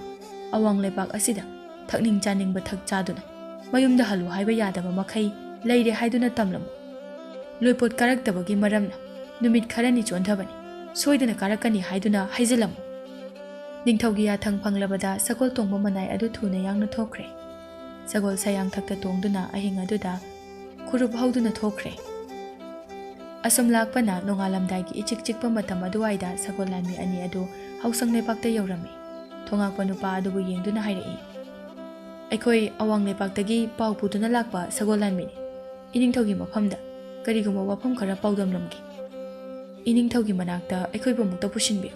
ꯑꯋꯥꯡ ꯂꯩꯄꯥꯛ ꯑꯁꯤꯗ ꯊꯛꯅꯤꯡ ꯆꯥꯅꯤꯡꯕ ꯊꯛ ꯆꯥꯗꯨꯅ ꯃꯌꯨꯝꯗ ꯍꯜꯂꯨ ꯍꯥꯏꯕ ꯌꯥꯗꯕ ꯃꯈꯩ ꯂꯩꯔꯦ ꯍꯥꯏꯗꯨꯅ ꯇꯝꯂꯝꯃꯨ ꯂꯣꯏꯄꯣꯠ ꯀꯥꯔꯛꯇꯕꯒꯤ ꯃꯔꯝꯅ ꯅꯨꯃꯤꯠ ꯈꯔꯅꯤ ꯆꯣꯟꯊꯕꯅꯤ ꯁꯣꯏꯗꯅ ꯀꯥꯔꯛꯀꯅꯤ ꯍꯥꯏꯗꯨꯅ ꯍꯥꯏꯖꯤꯜꯂꯝꯃꯨ ꯅꯤꯡꯊꯧꯒꯤ ꯌꯥꯊꯪ ꯐꯪꯂꯕꯗ ꯁꯒꯣꯜ ꯇꯣꯡꯕ ꯃꯅꯥꯏ ꯑꯗꯨ ꯊꯨꯅ ꯌꯥꯡꯅ ꯊꯣꯛꯈ꯭ꯔꯦ ꯁꯒꯣꯜ ꯁꯌꯥꯡꯊꯛꯇ ꯇꯣꯡꯗꯨꯅ ꯑꯍꯤꯡ ꯑꯗꯨꯗ ꯈꯨꯔꯨꯞ ꯍꯧꯗꯨꯅ ꯊꯣꯛꯈ꯭ꯔꯦ ꯑꯁꯨꯝ ꯂꯥꯛꯄꯅ ꯅꯣꯡꯉꯥꯜꯂꯝꯗꯥꯏꯒꯤ ꯏꯆꯤꯛ ꯆꯤꯛꯄ ꯃꯇꯝ ꯑꯗꯨꯋꯥꯏꯗ ꯁꯒꯣꯜ ꯂꯥꯟꯃꯤ ꯑꯅꯤ ꯑꯗꯨ ꯍꯥꯎꯁꯪ ꯂꯩꯄꯥꯛꯇ ꯌꯧꯔꯝꯃꯤ ꯊꯣꯉꯥꯛꯄ ꯅꯨꯄꯥ ꯑꯗꯨꯕꯨ ꯌꯦꯡꯗꯨꯅ ꯍꯥꯏꯔꯛꯏ ꯑꯩꯈꯣꯏ ꯑꯋꯥꯡ ꯂꯩꯄꯥꯛꯇꯒꯤ ꯄꯥꯎ ꯄꯨꯗꯨꯅ ꯂꯥꯛꯄ ꯁꯒꯣꯜ ꯂꯥꯟꯃꯤꯅꯤ ꯏꯅꯤꯡꯊꯧꯒꯤ ꯃꯐꯝꯗ ꯀꯔꯤꯒꯨꯝꯕ ꯋꯥꯐꯝ ꯈꯔ ꯄꯥꯎꯗꯝꯂꯝꯒꯦ ꯏꯅꯤꯡꯊꯧꯒꯤ ꯃꯅꯥꯛꯇ ꯑꯩꯈꯣꯏꯕꯨ ꯑꯃꯨꯛꯇ ꯄꯨꯁꯤꯟꯕꯤꯌꯨ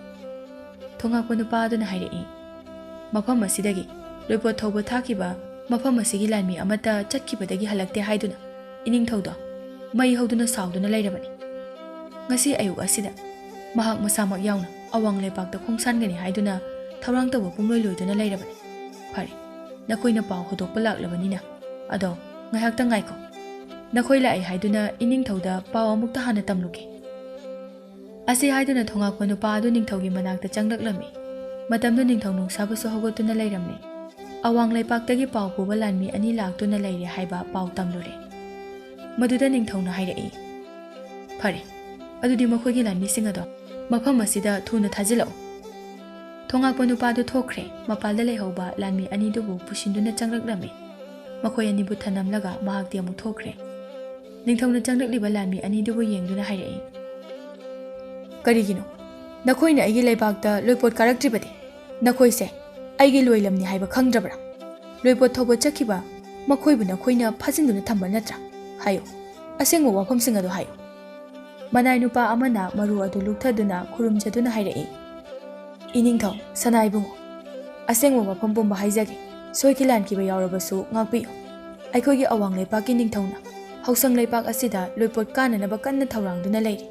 ꯊꯣꯉꯥꯛꯄ ꯅꯨꯄꯥ ꯑꯗꯨꯅ ꯍꯥꯏꯔꯛꯏ ꯃꯐꯝ ꯑꯁꯤꯗꯒꯤ ꯂꯣꯏꯄꯣꯠ ꯊꯧꯕ ꯊꯥꯈꯤꯕ ꯃꯐꯝ ꯑꯁꯤꯒꯤ ꯂꯥꯟꯃꯤ ꯑꯃꯠꯇ ꯆꯠꯈꯤꯕꯗꯒꯤ ꯍꯜꯂꯛꯇꯦ ꯍꯥꯏꯗꯨꯅ ꯏꯅꯤꯡꯊꯧꯗꯣ ꯃꯩ ꯍꯧꯗꯨꯅ ꯁꯥꯎꯗꯨꯅ ꯂꯩꯔꯕꯅꯤ ngasi ayuk asida mahak masamak yauna awang lepakta khongsankani haiduna thaurang tawba pungloi loiduna leirabani phari nakoina paw hodokpa laklabanina ado ngaihakta ngaiko nakoi lai haiduna ining thauda paw amukta hana tamluke asi haiduna thongakpa nupa adu ningthaugi manakta changlaklami matamdu ningthau nungsabasu hogotuna leiramne awang lepaktagi paw puba lanmi ani laktuna leire haiba paw tamlure maduda ningthauna hairai phari adudi makhoigi lanmising ado mafam asida thuna thajilau thongakpa nupa du thokre mapalda lehoba lanmi ani dubu pusinduna changraklami makhoi ani bu thanamlaga mahakti amu thokre ningthauna changlakliba lanmi ani dubu yengduna hairai karigino nakhoina aigi leibakta loipot karaktribadi nakhoi se aigi loilamni haiba khangdrabra loipot thoba chakhiba makhoi bu nakhoina phajinduna thamba natra hayo asengwa wafam singa do hayo manai nupa amana maru adu lukthaduna khurumjaduna hairai iningthau sanai bungo asengwa wafam bomba haijage soikilan kiba yawrabasu ngakpi aikhogi awang leipaki ningthauna hausang leipak asida loipot kanana bakanna thaurangduna leiri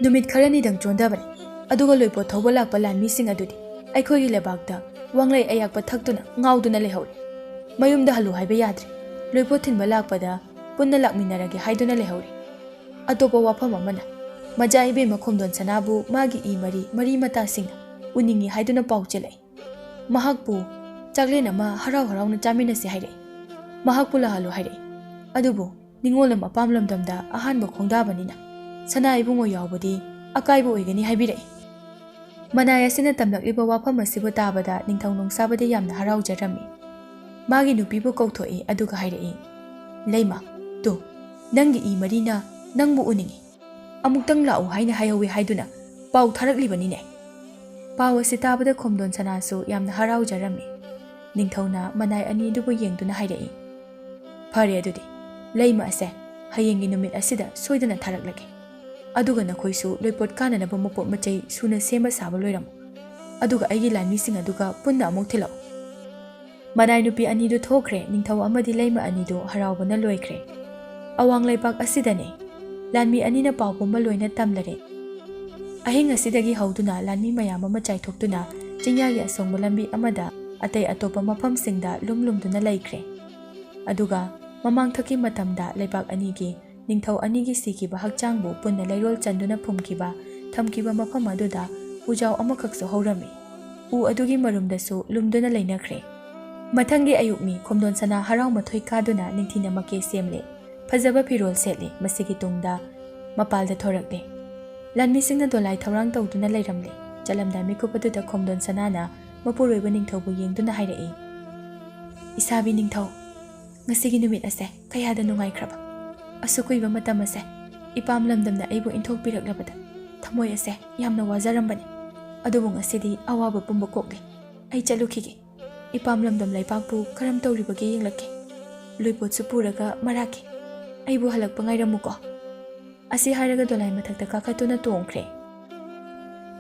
numit kharani dang chondabani aduga loipot thoba lakpa lanmi sing adudi aikhogi lebakta wanglei ayakpa thakduna ngauduna lehori mayumda halu haiba yadre loipot thinba lakpada punna lakminarage haiduna lehori atopa wafam amana majaibe makhomdon sanabu magi I mari mata sing uningi haiduna pauchelai mahakpu chaklen ama harau harauna chamina se haire mahakpu la halu haire adubu ningolam apamlam damda ahanba khongda banina sana ibungo yawbodi akaibo oigani haibirai manaya sina tamlakliba wafam asibu tabada ningthau nungsabade yamna harau jarami magi nupibu kauthoi aduga haire leima tu nangi I marina nangbu uningi amuktang lau haina hayawi haiduna pau tharaklibanine pau asi tabada khomdon sanasu yamna harau jarami ningthauna manai ani dubu yengduna hairai phare adudi leima ase hayengi numit asida soidana tharaklage aduga nakhoisu loipot kanana ba mopot machai suna sema saba loiram ꯑꯗꯨꯒ ꯑꯩꯒꯤ ꯂꯥꯟꯃꯤꯁꯤꯡ ꯑꯗꯨꯒ ꯄꯨꯟꯅ ꯑꯃꯨꯛ ꯊꯤꯜꯂꯛꯎ꯫ ꯃꯅꯥꯏ ꯅꯨꯄꯤ ꯑꯅꯤꯗꯨ ꯊꯣꯛꯈ꯭ꯔꯦ, ꯅꯤꯡꯊꯧ ꯑꯃꯗꯤ ꯂꯩꯃ ꯑꯅꯤꯗꯨ ꯍꯔꯥꯎꯕꯅ ꯂꯣꯏꯈ꯭ꯔꯦ꯫ ꯑꯋꯥꯡ ꯂꯩꯄꯥꯛ ꯑꯁꯤꯗꯅꯦ ꯂꯥꯟꯃꯤ ꯑꯅꯤꯅ ꯄꯥꯎ ꯄꯨꯝꯕ ꯂꯣꯏꯅ ꯇꯝꯂꯔꯦ꯫ ꯑꯍꯤꯡ ꯑꯁꯤꯗꯒꯤ ꯍꯧꯗꯨꯅ ꯂꯥꯟꯃꯤ ꯃꯌꯥꯝ ꯑꯃ ꯆꯥꯏꯊꯣꯛꯇꯨꯅ ꯆꯤꯡꯌꯥꯒꯤ ꯑꯁꯣꯡꯕ ꯂꯝꯕꯤ ꯑꯃꯗ ꯑꯇꯩ ꯑꯇꯣꯞꯄ ꯃꯐꯝꯁꯤꯡꯗ ꯂꯨꯝꯗꯨꯅ ꯂꯩꯈ꯭ꯔꯦ꯫ ꯑꯗꯨꯒ ꯃꯃꯥꯡꯊꯛꯀꯤ ꯃꯇꯝꯗ ꯂꯩꯄꯥꯛ ꯑꯅꯤꯒꯤ ꯅꯤꯡꯊꯧ ꯑꯅꯤꯒꯤ ꯁꯤꯈꯤꯕ ꯍꯛꯆꯥꯡꯕꯨ ꯄꯨꯟꯅ ꯂꯩꯔꯣꯜ ꯆꯟꯗꯨꯅ ꯐꯨꯝꯈꯤꯕ ꯊꯝꯈꯤꯕ ꯃꯐꯝ ꯑꯗꯨꯗ ꯎꯖꯥꯎ ꯑꯃꯈꯛꯁꯨ ꯍꯧꯔꯝꯃꯤ꯫ ꯎ ꯑꯗꯨꯒꯤ ꯃꯔꯨꯝꯗꯁꯨ ꯂꯨꯝꯗꯨꯅ ꯂꯩꯅꯈ꯭ꯔꯦ꯫ ꯃꯊꯪꯒꯤ ꯑꯌꯨꯛꯅꯤ ꯈꯣꯝꯗꯣꯟ ꯁꯅꯥ ꯍꯔꯥꯎ ꯃꯊꯣꯏ ꯀꯥꯗꯨꯅ ꯅꯤꯡꯊꯤꯅ ꯃꯀꯦ ꯁꯦꯝꯂꯦ, ꯐꯖꯕ ꯐꯤꯔꯣꯜ ꯁꯦꯠꯂꯦ꯫ ꯃꯁꯤꯒꯤ ꯇꯨꯡꯗ ꯃꯄꯥꯜꯗ ꯊꯣꯔꯛꯂꯦ꯫ ꯂꯥꯟꯃꯤꯁꯤꯡꯅ ꯗꯣꯂꯥꯏ ꯊꯧꯔꯥꯡ ꯇꯧꯗꯨꯅ ꯂꯩꯔꯝꯂꯦ꯫ ꯆꯠꯂꯝꯗꯥꯏ ꯃꯤꯀꯨꯞ ꯑꯗꯨꯗ ꯈꯣꯝꯗꯣꯟ ꯁꯅꯥꯅ ꯃꯄꯨꯔꯣꯏꯕ ꯅꯤꯡꯊꯧꯕꯨ ꯌꯦꯡꯗꯨꯅ ꯍꯥꯏꯔꯛꯏ, ꯏꯁꯥꯕꯤ ꯅꯤꯡꯊꯧ, ꯉꯁꯤꯒꯤ ꯅꯨꯃꯤꯠ ꯑꯁꯦ ꯀꯌꯥꯗ ꯅꯨꯡꯉꯥꯏꯈ꯭ꯔꯕ! ꯑꯁꯨꯛ ꯀꯨꯏꯕ ꯃꯇꯝ ꯑꯁꯦ ꯏꯄꯥꯝ ꯂꯝꯗꯝꯅ ꯑꯩꯕꯨ ꯏꯟꯊꯣꯛꯄꯤꯔꯛꯂꯕꯗ ꯊꯃꯣꯏ ꯑꯁꯦ ꯌꯥꯝꯅ ꯋꯥꯖꯔꯝꯕꯅꯤ꯫ ꯑꯗꯨꯕꯨ ꯉꯁꯤꯗꯤ ꯑꯋꯥꯕ ꯄꯨꯝꯕ ꯀꯣꯛꯂꯦ꯫ ꯑꯩ ꯆꯠꯂꯨꯈꯤꯒꯦ꯫ ꯏꯄꯥꯝ ꯂꯝꯗꯝ ꯂꯩꯄꯥꯛꯄꯨ ꯀꯔꯝ ꯇꯧꯔꯤꯕꯒꯦ ꯌꯦꯡꯂꯛꯀꯦ꯫ ꯂꯣꯏꯄꯣꯠꯁꯨ ꯄꯨꯔꯒ ꯃꯔꯥꯛꯀꯦ꯫ ꯑꯩꯕꯨ ꯍꯜꯂꯛꯄ ꯉꯥꯏꯔꯝꯃꯨꯀꯣ꯫ ꯑꯁꯤ ꯍꯥꯏꯔꯒ ꯗꯣꯂꯥꯏ ꯃꯊꯛꯇ ꯀꯥꯈꯠꯇꯨꯅ ꯇꯣꯡꯈ꯭ꯔꯦ꯫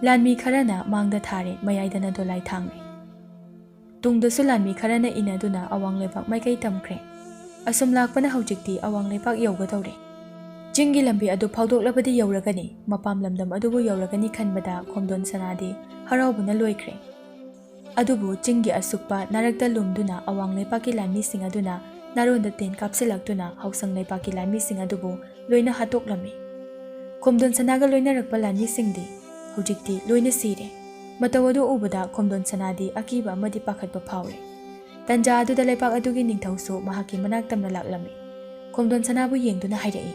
ꯂꯥꯟꯃꯤ ꯈꯔꯅ ꯃꯥꯡꯗ ꯊꯥꯔꯦ, ꯃꯌꯥꯏꯗꯅ ꯗꯣꯂꯥꯏ ꯊꯥꯡꯂꯦ꯫ ꯇꯨꯡꯗꯁꯨ ꯂꯥꯟꯃꯤ ꯈꯔꯅ ꯏꯟꯅꯗꯨꯅ ꯑꯋꯥꯡ ꯂꯩꯄꯥꯛ ꯃꯥꯏꯀꯩ ꯇꯝꯈ꯭ꯔꯦ꯫ ꯑꯁꯨꯝ ꯂꯥꯛꯄꯅ ꯍꯧꯖꯤꯛꯇꯤ ꯑꯋꯥꯡ ꯂꯩꯄꯥꯛ ꯌꯧꯒꯗꯧꯔꯦ꯫ ꯆꯤꯡꯒꯤ ꯂꯝꯕꯤ ꯑꯗꯨ ꯐꯥꯎꯗꯣꯛꯂꯕꯗꯤ ꯌꯧꯔꯒꯅꯤ, ꯃꯄꯥꯝ ꯂꯝꯗꯝ ꯑꯗꯨꯕꯨ ꯌꯧꯔꯒꯅꯤ ꯈꯟꯕꯗ ꯈꯣꯝꯗꯣꯟ ꯁꯅꯥꯗꯤ ꯍꯔꯥꯎꯕꯅ ꯂꯣꯏꯈ꯭ꯔꯦ꯫ ꯑꯗꯨꯕꯨ ꯆꯤꯡꯒꯤ ꯑꯁꯨꯛꯄ ꯅꯥꯔꯛꯇ ꯂꯨꯝꯗꯨꯅ ꯑꯋꯥꯡ ꯂꯩꯄꯥꯛꯀꯤ ꯂꯥꯟꯃꯤꯁꯤꯡ ꯑꯗꯨꯅ ꯅꯥꯔꯣꯟꯗ ꯇꯦꯟ ꯀꯥꯞꯁꯤꯜꯂꯛꯇꯨꯅ ꯍꯥꯎꯁꯪ ꯂꯩꯄꯥꯛꯀꯤ ꯂꯥꯟꯃꯤꯁꯤꯡ ꯑꯗꯨꯕꯨ ꯂꯣꯏꯅ ꯍꯥꯠꯇꯣꯛꯂꯝꯃꯤ꯫ ꯈꯣꯝꯗꯣꯟ ꯁꯅꯥꯒ ꯂꯣꯏꯅꯔꯛꯄ ꯂꯥꯟꯃꯤꯁꯤꯡꯗꯤ ꯍꯧꯖꯤꯛꯇꯤ ꯂꯣꯏꯅ ꯁꯤꯔꯦ꯫ ꯃꯇꯧ ꯑꯗꯨ ꯎꯕꯗ ꯈꯣꯝꯗꯣꯟ ꯁꯅꯥꯗꯤ ꯑꯀꯤꯕ ꯑꯃꯗꯤ ꯄꯥꯈꯠꯄ ꯐꯥꯎꯔꯦ꯫ ꯇꯟꯖꯥ ꯑꯗꯨꯗ ꯂꯩꯄꯥꯛ ꯑꯗꯨꯒꯤ ꯅꯤꯡꯊꯧꯁꯨ ꯃꯍꯥꯛꯀꯤ ꯃꯅꯥꯛ ꯇꯝꯅ ꯂꯥꯛꯂꯝꯃꯤ꯫ ꯈꯣꯝꯗꯣꯟ ꯁꯅꯥꯕꯨ ꯌꯦꯡꯗꯨꯅ ꯍꯥꯏꯔꯛꯏ,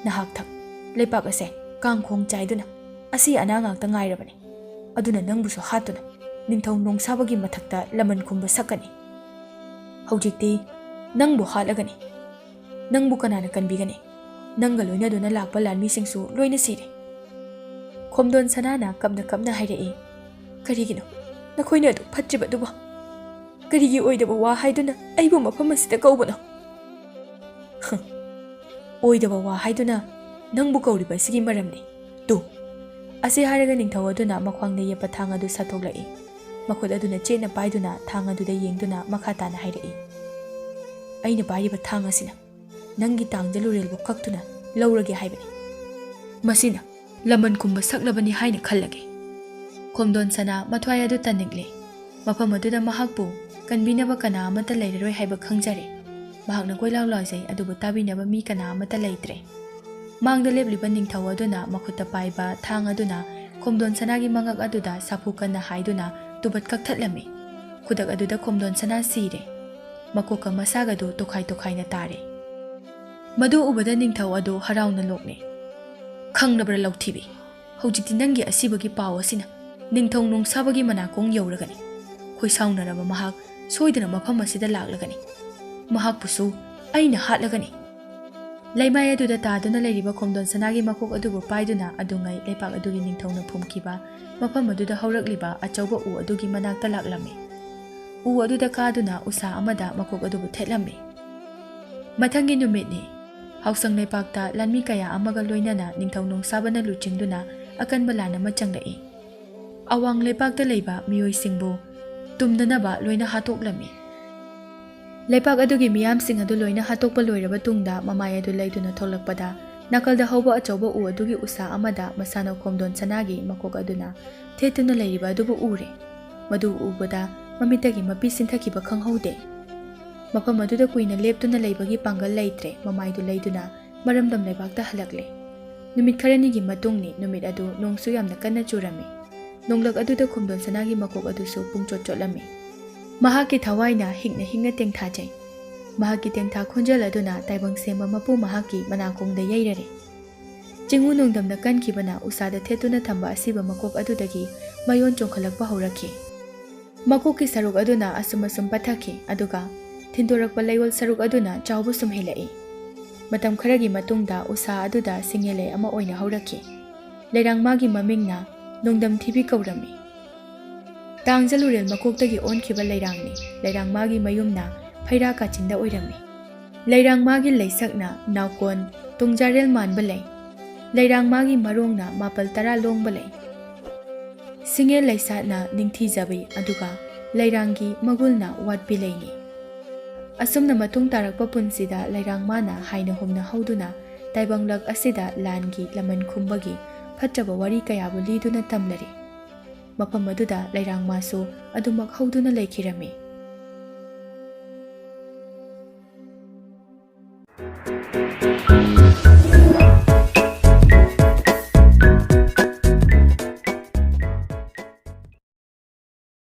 ꯅꯍꯥꯛꯊꯛ ꯂꯩꯄꯥꯛ ꯑꯁꯦ ꯀꯥꯡꯈꯣꯡ ꯆꯥꯏꯗꯨꯅ ꯑꯁꯤ ꯑꯅꯥ ꯉꯥꯛꯇ ꯉꯥꯏꯔꯕꯅꯤ꯫ ꯑꯗꯨꯅ ꯅꯪꯕꯨꯁꯨ ꯍꯥꯠꯇꯨꯅ ꯅꯤꯡꯊꯧ ꯅꯣꯡꯁꯥꯕꯒꯤ ꯃꯊꯛꯇ ꯂꯃꯟ ꯈꯨꯝꯕ ꯁꯛꯀꯅꯤ꯫ ꯍꯧꯖꯤꯛꯇꯤ ꯅꯪꯕꯨ ꯍꯥꯠꯂꯒꯅꯤ꯫ ꯅꯪꯕꯨ ꯀꯅꯥꯅ ꯀꯟꯕꯤꯒꯅꯤ? ꯅꯪꯒ ꯂꯣꯏꯅꯗꯨꯅ ꯂꯥꯛꯄ ꯂꯥꯟꯃꯤꯁꯤꯡꯁꯨ ꯂꯣꯏꯅ ꯁꯤꯔꯦ꯫ ꯈꯣꯝꯗꯣꯟ ꯁꯅꯥꯅ ꯀꯞꯅ ꯀꯞꯅ ꯍꯥꯏꯔꯛꯏ, ꯀꯔꯤꯒꯤꯅꯣ ꯅꯈꯣꯏꯅ ꯑꯗꯨꯛ ꯐꯠꯇ꯭ꯔꯤꯕꯗꯨꯕꯨ? ꯀꯔꯤꯒꯤ ꯑꯣꯏꯗꯕ ꯋꯥ ꯍꯥꯏꯗꯨꯅ ꯑꯩꯕꯨ ꯃꯐꯝ ꯑꯁꯤꯗ ꯀꯧꯕꯅꯣ? ꯑꯣꯏꯗꯕ ꯋꯥ ꯍꯥꯏꯗꯨꯅ ꯅꯪꯕꯨ ꯀꯧꯔꯤꯕ ꯑꯁꯤꯒꯤ ꯃꯔꯝꯅꯤ꯫ ꯇꯨ! ꯑꯁꯤ ꯍꯥꯏꯔꯒ ꯅꯤꯡꯊꯧ ꯑꯗꯨꯅ ꯃꯈ꯭ꯋꯥꯡꯗ ꯌꯦꯞꯄ ꯊꯥꯡ ꯑꯗꯨ ꯁꯠꯇꯣꯛꯂꯛꯏ꯫ ꯃꯈꯨꯠ ꯑꯗꯨꯅ ꯆꯦꯠꯅ ꯄꯥꯏꯗꯨꯅ ꯊꯥꯡ ꯑꯗꯨꯗ ꯌꯦꯡꯗꯨꯅ ꯃꯈꯥ ꯇꯥꯅ ꯍꯥꯏꯔꯛꯏ, ꯑꯩꯅ ꯄꯥꯏꯔꯤꯕ ꯊꯥꯡ ꯑꯁꯤꯅ ꯅꯪꯒꯤ ꯇꯥꯡꯖꯂꯨꯔꯦꯜꯕꯨ ꯀꯛꯇꯨꯅ ꯂꯧꯔꯒꯦ ꯍꯥꯏꯕꯅꯤ꯫ ꯃꯁꯤꯅ ꯂꯃꯟ ꯈꯨꯝꯕ ꯁꯛꯂꯕꯅꯤ ꯍꯥꯏꯅ ꯈꯜꯂꯒꯦ꯫ ꯈꯣꯝꯗꯣꯟ ꯁꯅꯥ ꯃꯊ꯭ꯋꯥꯏ ꯑꯗꯨ ꯇꯟꯅꯤꯛꯂꯦ꯫ ꯃꯐꯝ ꯑꯗꯨꯗ ꯃꯍꯥꯛꯄꯨ ꯀꯟꯕꯤꯅꯕ ꯀꯅꯥ ꯑꯃꯠꯇ ꯂꯩꯔꯔꯣꯏ ꯍꯥꯏꯕ ꯈꯪꯖꯔꯦ꯫ ꯃꯍꯥꯛꯅ ꯀꯣꯏꯂꯥꯎ ꯂꯥꯎꯖꯩ, ꯑꯗꯨꯕꯨ ꯇꯥꯕꯤꯅꯕ ꯃꯤ ꯀꯅꯥ ꯑꯃꯠꯇ ꯂꯩꯇ꯭ꯔꯦ꯫ ꯃꯥꯡꯗ ꯂꯦꯞꯂꯤꯕ ꯅꯤꯡꯊꯧ ꯑꯗꯨꯅ ꯃꯈꯨꯠꯇ ꯄꯥꯏꯕ ꯊꯥꯡ ꯑꯗꯨꯅ ꯈꯣꯝꯗꯣꯟ ꯁꯅꯥꯒꯤ ꯃꯉꯛ ꯑꯗꯨꯗ ꯁꯥꯐꯨ ꯀꯟꯅ ꯍꯥꯏꯗꯨꯅ ꯇꯨꯕꯠ ꯀꯛꯊꯠꯂꯝꯃꯤ꯫ ꯈꯨꯗꯛ ꯑꯗꯨꯗ ꯈꯣꯝꯗꯣꯟ ꯁꯅꯥ ꯁꯤꯔꯦ꯫ ꯃꯀꯣꯛꯀ ꯃꯁꯥꯒꯗꯨ ꯇꯣꯈꯥꯏ ꯇꯣꯈꯥꯏꯅ ꯇꯥꯔꯦ꯫ ꯃꯗꯨ ꯎꯕꯗ ꯅꯤꯡꯊꯧ ꯑꯗꯨ ꯍꯔꯥꯎꯅ ꯅꯣꯛꯂꯦ꯫ ꯈꯪꯂꯕ꯭ꯔꯥ ꯂꯧꯊꯤꯕꯤ, ꯍꯧꯖꯤꯛꯇꯤ ꯅꯪꯒꯤ ꯑꯁꯤꯕꯒꯤ ꯄꯥꯎ ꯑꯁꯤꯅ ꯅꯤꯡꯊꯧ ꯅꯣꯡꯁꯥꯕꯒꯤ ꯃꯅꯥꯀꯣꯡ ꯌꯧꯔꯒꯅꯤ꯫ ꯈꯣꯏꯁꯥꯎꯅꯔꯕ ꯃꯍꯥꯛ ꯁꯣꯏꯗꯅ ꯃꯐꯝ ꯑꯁꯤꯗ ꯂꯥꯛꯂꯒꯅꯤ꯫ ꯃꯍꯥꯛꯄꯨꯁꯨ ꯑꯩꯅ ꯍꯥꯠꯂꯒꯅꯤ꯫ ꯂꯩꯃꯥꯏ ꯑꯗꯨꯗ ꯇꯥꯗꯨꯅ ꯂꯩꯔꯤꯕ ꯈꯣꯝꯗꯣꯟ ꯁꯅꯥꯒꯤ ꯃꯀꯣꯛ ꯑꯗꯨꯕꯨ ꯄꯥꯏꯗꯨꯅ ꯑꯗꯨꯉꯩ ꯂꯩꯄꯥꯛ ꯑꯗꯨꯒꯤ ꯅꯤꯡꯊꯧꯅ ꯐꯨꯝꯈꯤꯕ ꯃꯐꯝ ꯑꯗꯨꯗ ꯍꯧꯔꯛꯂꯤꯕ ꯑꯆꯧꯕ ꯎ ꯑꯗꯨꯒꯤ ꯃꯅꯥꯛꯇ ꯂꯥꯛꯂꯝꯃꯤ꯫ ꯎ ꯑꯗꯨꯗ ꯀꯥꯗꯨꯅ ꯎꯁꯥ ꯑꯃꯗ ꯃꯀꯣꯛ ꯑꯗꯨꯕꯨ ꯊꯦꯠꯂꯝꯃꯤ꯫ ꯃꯊꯪꯒꯤ ꯅꯨꯃꯤꯠꯅꯤ꯫ ꯍꯥꯎꯁꯪ ꯂꯩꯄꯥꯛꯇ ꯂꯥꯟꯃꯤ ꯀꯌా ꯑꯃꯒ ꯂꯣꯏꯅꯅ ꯅꯤꯡꯊꯧ ꯅꯣꯡꯁꯥꯕꯅ ꯂꯨꯆꯤꯡꯗꯨꯅ ꯑꯀꯟꯕ ꯂꯥꯟ ꯑꯃ ꯆꯪꯂꯛꯏ꯫ ꯑꯋꯥꯡ ꯂꯩꯄꯥꯛꯇ ꯂꯩꯕ ꯃꯤꯑꯣꯏꯁꯤꯡꯕꯨ ꯇꯨꯝꯗꯅꯕ ꯂꯣꯏꯅ ꯍꯥꯠꯇꯣꯛꯂꯝꯃꯤ꯫ ꯂꯩꯄꯥꯛ ꯑꯗꯨꯒꯤ ꯃꯤꯌꯥꯝꯁꯤꯡ ꯑꯗꯨ ꯂꯣꯏꯅ ꯍꯥꯠꯇꯣꯛꯄ ꯂꯣꯏꯔꯕ ꯇꯨꯡꯗ ꯃꯃꯥꯏ ꯑꯗꯨ ꯂꯩꯗꯨꯅ ꯊꯣꯛꯂꯛꯄꯗ ꯅꯥꯀꯜꯗ ꯍꯧꯕ ꯑꯆꯧꯕ ꯎ ꯑꯗꯨꯒꯤ ꯎꯁꯥ ꯑꯃꯗ ꯃꯁꯥꯅ ꯈꯣꯝꯗꯣꯟ ꯁꯅꯥꯒꯤ ꯃꯀꯣꯛ ꯑꯗꯨꯅ ꯊꯦꯠꯇꯨꯅ ꯂꯩꯔꯤꯕ ꯑꯗꯨꯕꯨ ꯎꯔꯦ꯫ ꯃꯗꯨ ꯎꯕꯗ ꯃꯃꯤꯠꯇꯒꯤ ꯃꯄꯤ ꯁꯤꯟꯊꯈꯤꯕ ꯈꯪꯍꯧꯗꯦ꯫ ꯃꯐꯝ ꯑꯗꯨꯗ ꯀꯨꯏꯅ ꯂꯦꯞꯇꯨꯅ ꯂꯩꯕꯒꯤ ꯄꯥꯡꯒꯜ ꯂꯩꯇ꯭ꯔꯦ꯫ ꯃꯃꯥꯏꯗꯨ ꯂꯩꯗꯨꯅ ꯃꯔꯝꯗꯝ ꯂꯩꯄꯥꯛꯇ ꯍꯜꯂꯛꯂꯦ꯫ ꯅꯨꯃꯤꯠ ꯈꯔꯅꯤꯒꯤ ꯃꯇꯨꯡꯅꯤ꯫ ꯅꯨꯃꯤꯠ ꯑꯗꯨ ꯅꯣꯡꯁꯨ ꯌꯥꯝꯅ ꯀꯟꯅ ꯆꯨꯔꯝꯃꯤ꯫ ꯅꯣꯡꯂꯛ ꯑꯗꯨꯗ ꯈꯣꯝꯗꯣꯟ ꯁꯅꯥꯒꯤ ꯃꯀꯣꯛ ꯑꯗꯨꯁꯨ ꯄꯨꯡꯆꯣꯠ ꯆꯣꯠꯂꯝꯃꯤ꯫ ꯃꯍꯥꯛꯀꯤ ꯊꯋꯥꯏꯅ ꯍꯤꯡꯅ ꯍꯤꯡꯅ ꯇꯦꯡꯊꯥꯖꯩ꯫ ꯃꯍꯥꯛꯀꯤ ꯇꯦꯡꯊꯥ ꯈꯣꯟꯖꯦꯜ ꯑꯗꯨꯅ ꯇꯥꯏꯕꯪ ꯁꯦꯝꯕ ꯃꯄꯨ ꯃꯍꯥꯛꯀꯤ ꯃꯅꯥꯀꯣꯡꯗ ꯌꯩꯔꯔꯦ꯫ ꯆꯤꯡꯎ ꯅꯨꯡꯗꯝꯅ ꯀꯟꯈꯤꯕꯅ ꯎꯁꯥꯗ ꯊꯦꯠꯇꯨꯅ ꯊꯝꯕ ꯑꯁꯤꯕ ꯃꯀꯣꯛ ꯑꯗꯨꯗꯒꯤ ꯃꯌꯣꯟ ꯆꯣꯡꯈꯠꯂꯛꯄ ꯍꯧꯔꯛꯈꯤ꯫ ꯃꯀꯣꯛꯀꯤ ꯁꯔꯨꯛ ꯑꯗꯨꯅ ꯑꯁꯨꯝ ꯑꯁꯨꯝ ꯄꯠꯊꯈꯤ, ꯑꯗꯨꯒ ꯊꯤꯟꯗꯣꯔꯛꯄ ꯂꯩꯌꯣꯜ ꯁꯔꯨꯛ ꯑꯗꯨꯅ ꯆꯥꯎꯕ ꯁꯨꯝ ꯍꯦꯜꯂꯛꯏ꯫ ꯃꯇꯝ ꯈꯔꯒꯤ ꯃꯇꯨꯡꯗ ꯎꯁꯥ ꯑꯗꯨꯗ ꯁꯤꯡꯌꯦꯜꯂꯩ ꯑꯃ ꯑꯣꯏꯅ ꯍꯧꯔꯛꯈꯤ꯫ ꯂꯩꯔꯥꯡ ꯃꯥꯒꯤ ꯃꯃꯤꯡꯅ ꯅꯣꯡꯗꯝ ꯊꯤꯕꯤ ꯀꯧꯔꯝꯃꯤ꯫ ꯇꯥꯡꯖꯂꯨꯔꯦꯜ ꯃꯀꯣꯛꯇꯒꯤ ꯑꯣꯟꯈꯤꯕ ꯂꯩꯔꯥꯡꯅꯤ꯫ ꯂꯩꯔꯥꯡ ꯃꯥꯒꯤ ꯃꯌꯨꯝꯅ ꯐꯩꯔꯥ ꯀꯥꯆꯤꯟꯗ ꯑꯣꯏꯔꯝꯃꯤ꯫ ꯂꯩꯔꯥꯡ ꯃꯥꯒꯤ ꯂꯩꯁꯛꯅ ꯅꯥꯎꯀꯣꯟ ꯇꯨꯡꯖꯥꯔꯦꯜ ꯃꯥꯟꯕ ꯂꯩ꯫ ꯂꯩꯔꯥꯡ ꯃꯥꯒꯤ ꯃꯔꯣꯡꯅ ꯃꯥꯄꯜ ꯇꯔꯥ ꯂꯣꯡꯕ ꯂꯩ꯫ ꯁꯤꯡꯉꯦꯜ ꯂꯩꯁꯥꯠꯅ ꯅꯤꯡꯊꯤꯖꯕꯤ ꯑꯗꯨꯒ ꯂꯩꯔꯥꯡꯒꯤ ꯃꯒꯨꯜꯅ ꯋꯥꯠꯄꯤ ꯂꯩꯅꯤ꯫ ꯑꯁꯨꯝꯅ ꯃꯇꯨꯡ ꯇꯥꯔꯛꯄ ꯄꯨꯟꯁꯤꯗ ꯂꯩꯔꯥꯡꯃꯥꯅ ꯍꯥꯏꯅ ꯍꯨꯝꯅ ꯍꯧꯗꯨꯅ ꯇꯥꯏꯕꯪꯂꯛ ꯑꯁꯤꯗ ꯂꯥꯟꯒꯤ ꯂꯃꯟ ꯈꯨꯝꯕꯒꯤ ꯐꯠꯇꯕ ꯋꯥꯔꯤ ꯀꯌꯥꯕꯨ ꯂꯤꯗꯨꯅ ꯇꯝꯂꯔꯤ꯫ ꯃꯐꯝ ꯑꯗꯨꯗ ꯂꯩꯔꯥꯡꯃꯥꯁꯨ ꯑꯗꯨꯃꯛ ꯍꯧꯗꯨꯅ ꯂꯩꯈꯤꯔꯝꯃꯤ꯫